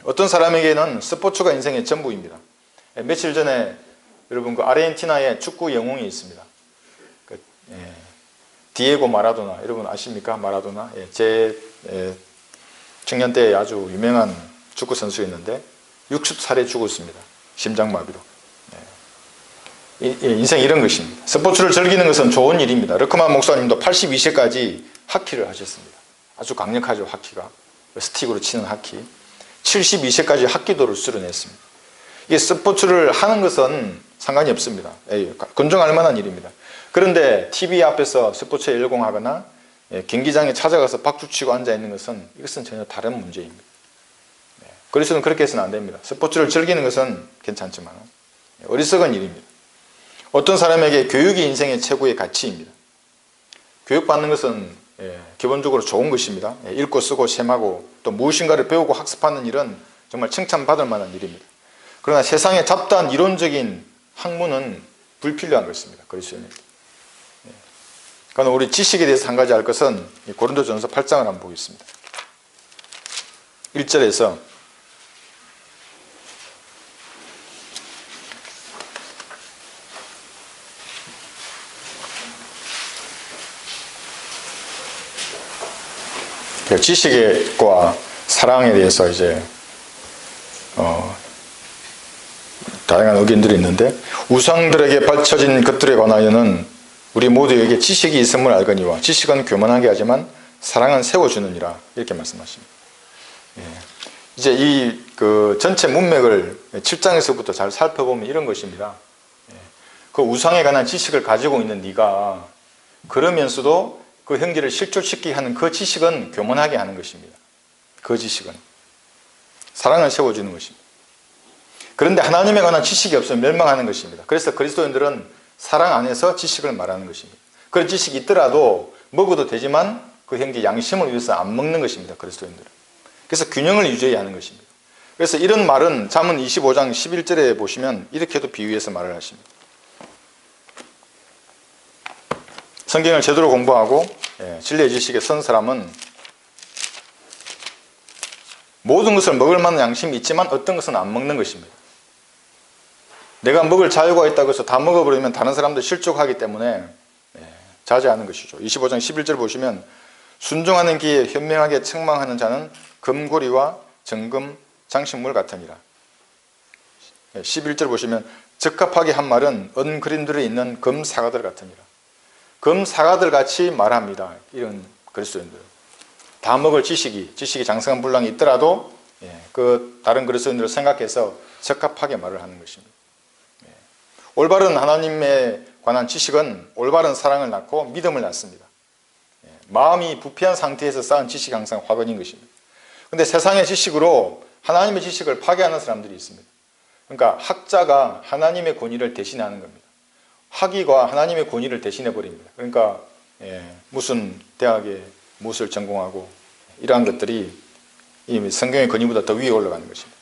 어떤 사람에게는 스포츠가 인생의 전부입니다. 며칠 전에 여러분 그 아르헨티나에 축구 영웅이 있습니다. 디에고 마라도나, 여러분 아십니까? 마라도나. 제 청년 때 아주 유명한 축구 선수였는데 60살에 죽었습니다. 심장마비로. 인생 이런 것입니다. 스포츠를 즐기는 것은 좋은 일입니다. 르크만 목사님도 82세까지 하키를 하셨습니다. 아주 강력하죠, 하키가. 스틱으로 치는 하키. 72세까지 학기도를 수련했습니다. 이게 스포츠를 하는 것은 상관이 없습니다. 건정할 만한 일입니다. 그런데 TV 앞에서 스포츠에 열공하거나 경기장에 찾아가서 박수치고 앉아있는 것은 이것은 전혀 다른 문제입니다. 그래서는 그렇게 해서는 안 됩니다. 스포츠를 즐기는 것은 괜찮지만 어리석은 일입니다. 어떤 사람에게 교육이 인생의 최고의 가치입니다. 교육받는 것은 기본적으로 좋은 것입니다. 읽고 쓰고 셈하고 또 무엇인가를 배우고 학습하는 일은 정말 칭찬받을 만한 일입니다. 그러나 세상의 잡다한 이론적인 학문은 불필요한 것입니다. 그리스도인에게. 그러나 우리 지식에 대해서 한 가지 알 것은 고린도전서 8장을 한번 보겠습니다. 1절에서 지식과 사랑에 대해서 이제 다양한 의견들이 있는데, 우상들에게 바쳐진 것들에 관하여는 우리 모두에게 지식이 있음을 알거니와 지식은 교만하게 하지만 사랑은 세워주느니라, 이렇게 말씀하십니다. 이제 이 전체 문맥을 7장에서부터 잘 살펴보면 이런 것입니다. 그 우상에 관한 지식을 가지고 있는 네가 그러면서도 그 형제를 실족시키게 하는 그 지식은 교만하게 하는 것입니다. 그 지식은 사랑을 세워주는 것입니다. 그런데 하나님에 관한 지식이 없으면 멸망하는 것입니다. 그래서 그리스도인들은 사랑 안에서 지식을 말하는 것입니다. 그런 지식이 있더라도 먹어도 되지만 그 형제 양심을 위해서 안 먹는 것입니다. 그리스도인들은. 그래서 균형을 유지해야 하는 것입니다. 그래서 이런 말은 잠언 25장 11절에 보시면 이렇게도 비유해서 말을 하십니다. 성경을 제대로 공부하고 진리의 지식에 선 사람은 모든 것을 먹을 만한 양심이 있지만 어떤 것은 안 먹는 것입니다. 내가 먹을 자유가 있다고 해서 다 먹어버리면 다른 사람도 실족하기 때문에 자제하는 것이죠. 25장 11절 보시면 순종하는 기에 현명하게 책망하는 자는 금고리와 정금 장식물 같으니라. 11절 보시면 적합하게 한 말은 은그림들에 있는 금사과들 같으니라. 금사과들 같이 말합니다. 이런 그리스도인들. 다 먹을 지식이 장성한 분량이 있더라도 그 다른 그리스도인들을 생각해서 적합하게 말을 하는 것입니다. 올바른 하나님에 관한 지식은 올바른 사랑을 낳고 믿음을 낳습니다. 마음이 부패한 상태에서 쌓은 지식이 항상 화근인 것입니다. 그런데 세상의 지식으로 하나님의 지식을 파괴하는 사람들이 있습니다. 그러니까 학자가 하나님의 권위를 대신하는 겁니다. 학위가 하나님의 권위를 대신해 버립니다. 그러니까 무슨 대학에 무엇을 전공하고 이러한 것들이 이 성경의 권위보다 더 위에 올라가는 것입니다.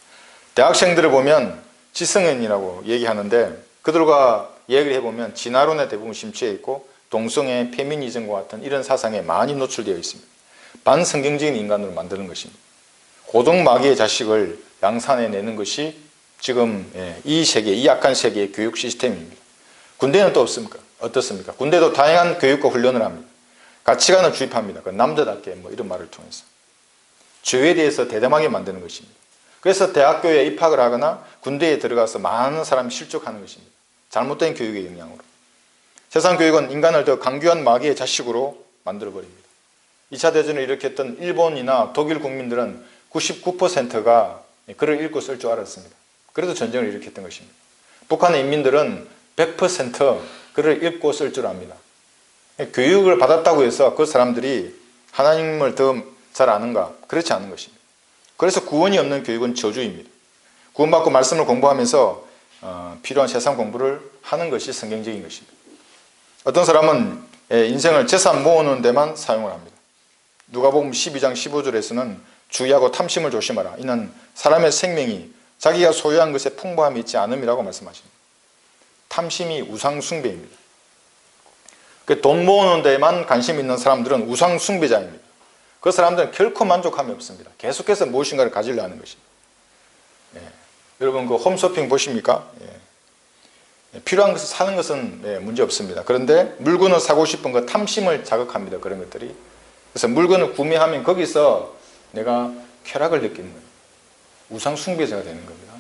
대학생들을 보면 지성인이라고 얘기하는데 그들과 얘기를 해보면 진화론에 대부분 심취해 있고 동성애, 페미니즘과 같은 이런 사상에 많이 노출되어 있습니다. 반성경적인 인간으로 만드는 것입니다. 고동마귀의 자식을 양산해 내는 것이 지금 이 세계, 이 악한 세계의 교육 시스템입니다. 군대는 또 어떻습니까? 군대도 다양한 교육과 훈련을 합니다. 가치관을 주입합니다. 남자답게 이런 말을 통해서 죄에 대해서 대담하게 만드는 것입니다. 그래서 대학교에 입학을 하거나 군대에 들어가서 많은 사람이 실족하는 것입니다. 잘못된 교육의 영향으로. 세상 교육은 인간을 더 강교한 마귀의 자식으로 만들어버립니다. 2차 대전을 일으켰던 일본이나 독일 국민들은 99%가 글을 읽고 쓸 줄 알았습니다. 그래서 전쟁을 일으켰던 것입니다. 북한의 인민들은 100% 글을 읽고 쓸 줄 압니다. 교육을 받았다고 해서 그 사람들이 하나님을 더 잘 아는가? 그렇지 않은 것입니다. 그래서 구원이 없는 교육은 저주입니다. 구원받고 말씀을 공부하면서 필요한 세상 공부를 하는 것이 성경적인 것입니다. 어떤 사람은 인생을 재산 모으는 데만 사용을 합니다. 누가복음 12장 15절에서는 주의하고 탐심을 조심하라. 이는 사람의 생명이 자기가 소유한 것에 풍부함이 있지 않음이라고 말씀하십니다. 탐심이 우상 숭배입니다. 돈 모으는 데만 관심 있는 사람들은 우상 숭배자입니다. 그 사람들은 결코 만족함이 없습니다. 계속해서 무엇인가를 가지려 하는 것입니다. 여러분 그 홈쇼핑 보십니까? 필요한 것을 사는 것은 문제 없습니다. 그런데 물건을 사고 싶은 그 탐심을 자극합니다. 그런 것들이. 그래서 물건을 구매하면 거기서 내가 쾌락을 느끼는 거예요. 우상 숭배자가 되는 겁니다.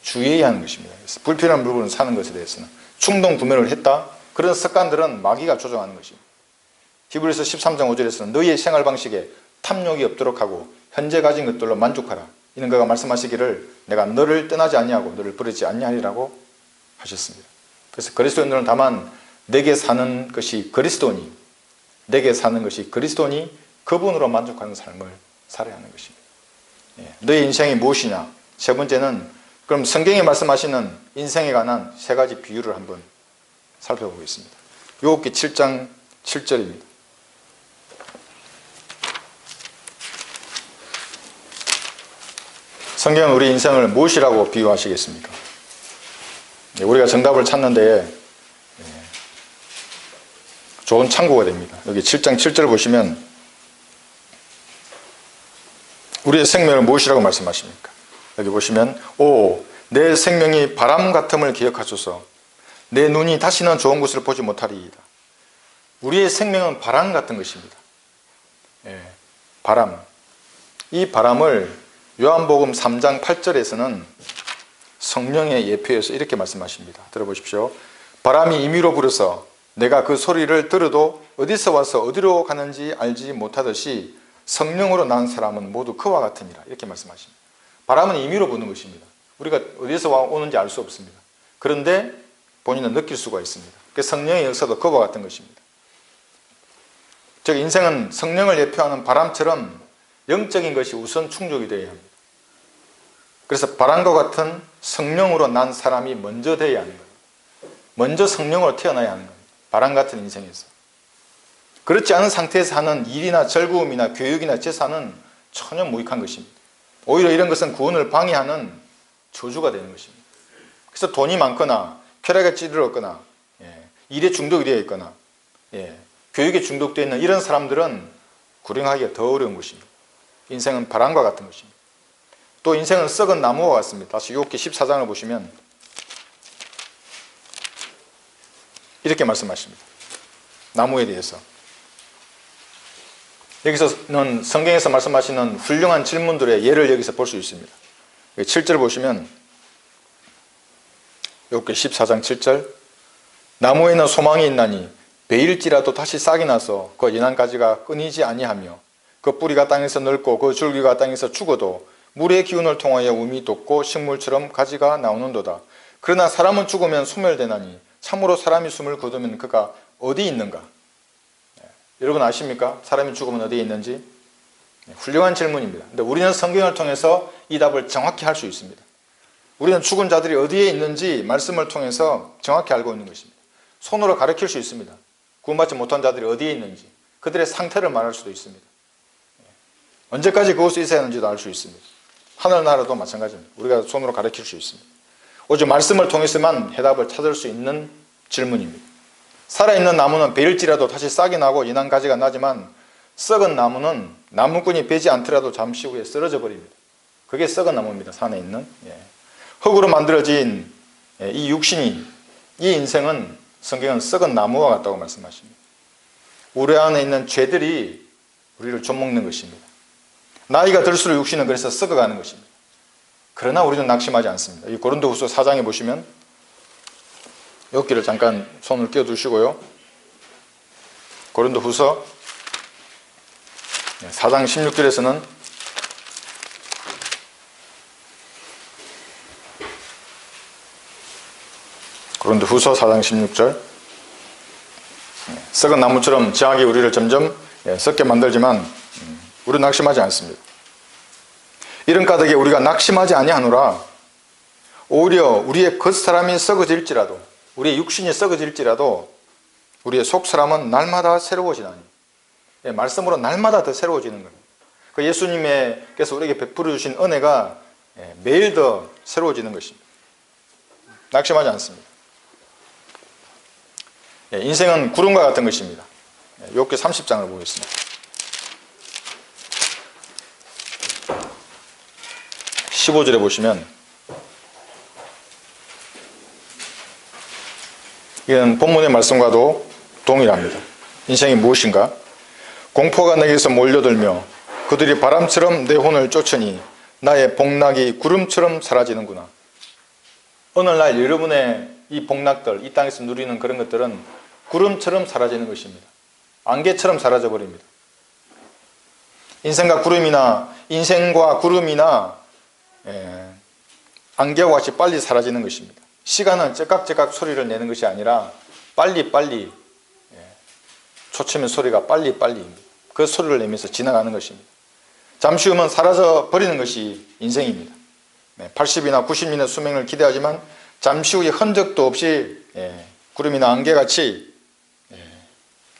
주의해야 하는 것입니다. 그래서 불필요한 물건을 사는 것에 대해서는 충동 구매를 했다. 그런 습관들은 마귀가 조종하는 것입니다. 히브리서 13장 5절에서는 너희의 생활 방식에 탐욕이 없도록 하고 현재 가진 것들로 만족하라. 이는 그가 말씀하시기를 내가 너를 떠나지 아니하고 너를 버리지 아니하리라고 하셨습니다. 그래서 그리스도인들은 다만 내게 사는 것이 그리스도니 내게 사는 것이 그리스도니 그분으로 만족하는 삶을 살아야 하는 것입니다. 너의 인생이 무엇이냐? 세 번째는 그럼 성경이 말씀하시는 인생에 관한 세 가지 비유를 한번 살펴보겠습니다. 욥기 7장 7절입니다. 성경은 우리 인생을 무엇이라고 비유하시겠습니까? 우리가 정답을 찾는 데에 좋은 참고가 됩니다. 여기 7장 7절 보시면 우리의 생명을 무엇이라고 말씀하십니까? 여기 보시면 내 생명이 바람 같음을 기억하소서 내 눈이 다시는 좋은 것을 보지 못하리이다. 우리의 생명은 바람 같은 것입니다. 바람. 이 바람을 요한복음 3장 8절에서는 성령의 예표에서 이렇게 말씀하십니다. 들어보십시오. 바람이 임의로 불어서 내가 그 소리를 들어도 어디서 와서 어디로 가는지 알지 못하듯이 성령으로 난 사람은 모두 그와 같으니라. 이렇게 말씀하십니다. 바람은 임의로 부는 것입니다. 우리가 어디서 오는지 알 수 없습니다. 그런데 본인은 느낄 수가 있습니다. 성령의 역사도 그와 같은 것입니다. 즉 인생은 성령을 예표하는 바람처럼 영적인 것이 우선 충족이 되어야 합니다. 그래서 바람과 같은 성령으로 난 사람이 먼저 되어야 하는 거예요. 먼저 성령으로 태어나야 하는 겁니다. 바람 같은 인생에서. 그렇지 않은 상태에서 하는 일이나 즐거움이나 교육이나 재산은 전혀 무익한 것입니다. 오히려 이런 것은 구원을 방해하는 저주가 되는 것입니다. 그래서 돈이 많거나 쾌락에 찌들었거나 일에 중독이 되어 있거나 교육에 중독되어 있는 이런 사람들은 구령하기가 더 어려운 것입니다. 인생은 바람과 같은 것입니다. 또 인생은 썩은 나무와 같습니다. 다시 욥기 14장을 보시면 이렇게 말씀하십니다. 나무에 대해서. 여기서는 성경에서 말씀하시는 훌륭한 질문들의 예를 여기서 볼 수 있습니다. 7절 보시면 욥기 14장 7절 나무에는 소망이 있나니 베일지라도 다시 싹이 나서 그 연한 가지가 끊이지 아니하며 그 뿌리가 땅에서 넓고 그 줄기가 땅에서 죽어도 물의 기운을 통하여 움이 돋고 식물처럼 가지가 나오는도다. 그러나 사람은 죽으면 소멸되나니 참으로 사람이 숨을 거두면 그가 어디 있는가? 여러분 아십니까? 사람이 죽으면 어디에 있는지? 훌륭한 질문입니다. 근데 우리는 성경을 통해서 이 답을 정확히 할 수 있습니다. 우리는 죽은 자들이 어디에 있는지 말씀을 통해서 정확히 알고 있는 것입니다. 손으로 가르칠 수 있습니다. 구원받지 못한 자들이 어디에 있는지, 그들의 상태를 말할 수도 있습니다. 언제까지 그곳에 있어야 하는지도 알 수 있습니다. 하늘나라도 마찬가지입니다. 우리가 손으로 가르칠 수 있습니다. 오직 말씀을 통해서만 해답을 찾을 수 있는 질문입니다. 살아있는 나무는 베일지라도 다시 싹이 나고 연한 가지가 나지만 썩은 나무는 나무꾼이 베지 않더라도 잠시 후에 쓰러져 버립니다. 그게 썩은 나무입니다. 산에 있는. 흙으로 만들어진 이 육신이, 이 인생은 성경은 썩은 나무와 같다고 말씀하십니다. 우리 안에 있는 죄들이 우리를 좀먹는 것입니다. 나이가 들수록 육신은 그래서 썩어가는 것입니다. 그러나 우리는 낙심하지 않습니다. 이 고린도후서 4장에 보시면 여기를 잠깐 손을 끼워두시고요. 고린도후서 4장 16절에서는 고린도후서 4장 16절 썩은 나무처럼 지각이 우리를 점점 썩게 만들지만 우리는 낙심하지 않습니다. 이런 까닭에 우리가 낙심하지 아니하노라. 오히려 우리의 겉사람이 썩어질지라도, 우리의 육신이 썩어질지라도 우리의 속사람은 날마다 새로워지나니. 말씀으로 날마다 더 새로워지는 겁니다. 그 예수님께서 우리에게 베풀어 주신 은혜가 매일 더 새로워지는 것입니다. 낙심하지 않습니다. 인생은 구름과 같은 것입니다. 욥기 30장을 보겠습니다. 15절에 보시면 이건 본문의 말씀과도 동일합니다. 인생이 무엇인가? 공포가 내게서 몰려들며 그들이 바람처럼 내 혼을 쫓으니 나의 복락이 구름처럼 사라지는구나. 오늘날 여러분의 이 복락들, 이 땅에서 누리는 그런 것들은 구름처럼 사라지는 것입니다. 안개처럼 사라져버립니다. 인생과 구름이나 안개와 같이 빨리 사라지는 것입니다. 시간은 째깍째깍 소리를 내는 것이 아니라 빨리빨리 초침의 소리가 빨리빨리입니다. 그 소리를 내면서 지나가는 것입니다. 잠시 후면 사라져 버리는 것이 인생입니다. 80이나 90년의 수명을 기대하지만 잠시 후에 흔적도 없이 구름이나 안개같이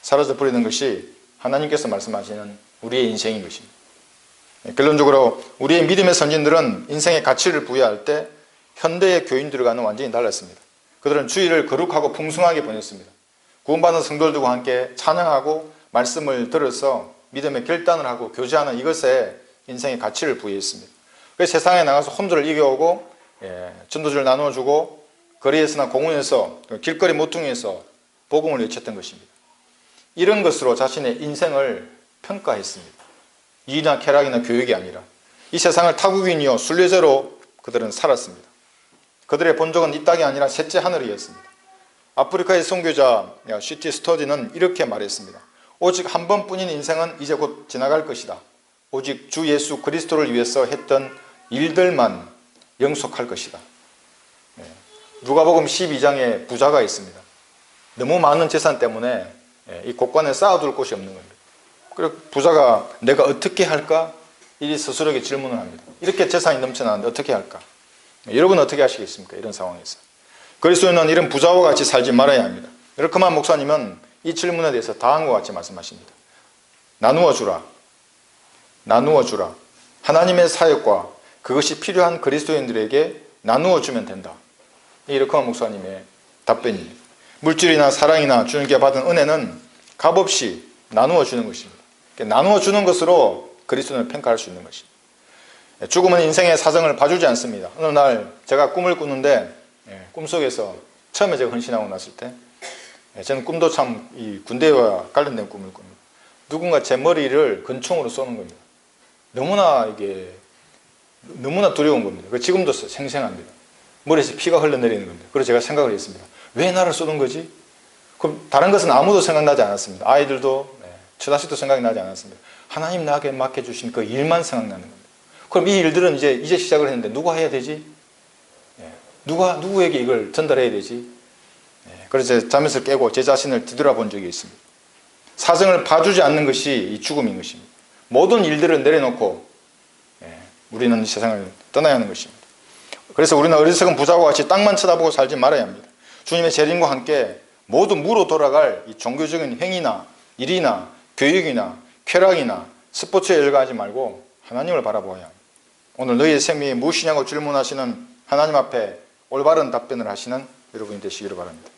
사라져 버리는 것이 하나님께서 말씀하시는 우리의 인생인 것입니다. 결론적으로 우리의 믿음의 선진들은 인생의 가치를 부여할 때 현대의 교인들과는 완전히 달랐습니다. 그들은 주일을 거룩하고 풍성하게 보냈습니다. 구원받은 성도들과 함께 찬양하고 말씀을 들어서 믿음의 결단을 하고 교제하는 이것에 인생의 가치를 부여했습니다. 그래서 세상에 나가서 혼돈을 이겨오고 전도주를 나누어주고 거리에서나 공원에서 길거리 모퉁이에서 복음을 외쳤던 것입니다. 이런 것으로 자신의 인생을 평가했습니다. 이나 쾌락이나 교육이 아니라 이 세상을 타국인이요 순례자로 그들은 살았습니다. 그들의 본적은 이 땅이 아니라 셋째 하늘이었습니다. 아프리카의 선교자 C.T. 스터디는 이렇게 말했습니다. 오직 한 번뿐인 인생은 이제 곧 지나갈 것이다. 오직 주 예수 그리스도를 위해서 했던 일들만 영속할 것이다. 누가복음 12장에 부자가 있습니다. 너무 많은 재산 때문에 이 곳간에 쌓아둘 곳이 없는 겁니다. 그리고 부자가 내가 어떻게 할까? 이 스스로에게 질문을 합니다. 이렇게 재산이 넘쳐나는데 어떻게 할까? 여러분 어떻게 하시겠습니까? 이런 상황에서. 그리스도인은 이런 부자와 같이 살지 말아야 합니다. 이렇게만 목사님은 이 질문에 대해서 다음과 같이 말씀하십니다. 나누어 주라. 나누어 주라. 하나님의 사역과 그것이 필요한 그리스도인들에게 나누어 주면 된다. 이렇게만 목사님의 답변입니다. 물질이나 사랑이나 주님께 받은 은혜는 값없이 나누어 주는 것입니다. 나누어 주는 것으로 그리스도인을 평가할 수 있는 것입니다. 죽음은 인생의 사정을 봐주지 않습니다. 어느 날 제가 꿈을 꾸는데 꿈속에서 처음에 제가 헌신하고 났을 때 저는 꿈도 참 이 군대와 관련된 꿈을 꿉니다. 누군가 제 머리를 권총으로 쏘는 겁니다. 너무나 두려운 겁니다. 지금도 생생합니다. 머리에서 피가 흘러내리는 겁니다. 그래서 제가 생각을 했습니다. 왜 나를 쏘는 거지? 그럼 다른 것은 아무도 생각나지 않았습니다. 아이들도 처자식도 생각이 나지 않았습니다. 하나님 나에게 맡겨주신 그 일만 생각나는 겁니다. 그럼 이 일들은 이제 시작을 했는데 누가 해야 되지? 누구에게 이걸 전달해야 되지? 그래서 잠에서 깨고 제 자신을 뒤돌아본 적이 있습니다. 사정을 봐주지 않는 것이 이 죽음인 것입니다. 모든 일들을 내려놓고 우리는 이 세상을 떠나야 하는 것입니다. 그래서 우리는 어리석은 부자와 같이 땅만 쳐다보고 살지 말아야 합니다. 주님의 재림과 함께 모두 무로 돌아갈 이 종교적인 행위나 일이나 교육이나 쾌락이나 스포츠에 열광하지 말고 하나님을 바라보아야 합니다. 오늘 너희의 생명이 무엇이냐고 질문하시는 하나님 앞에 올바른 답변을 하시는 여러분이 되시기를 바랍니다.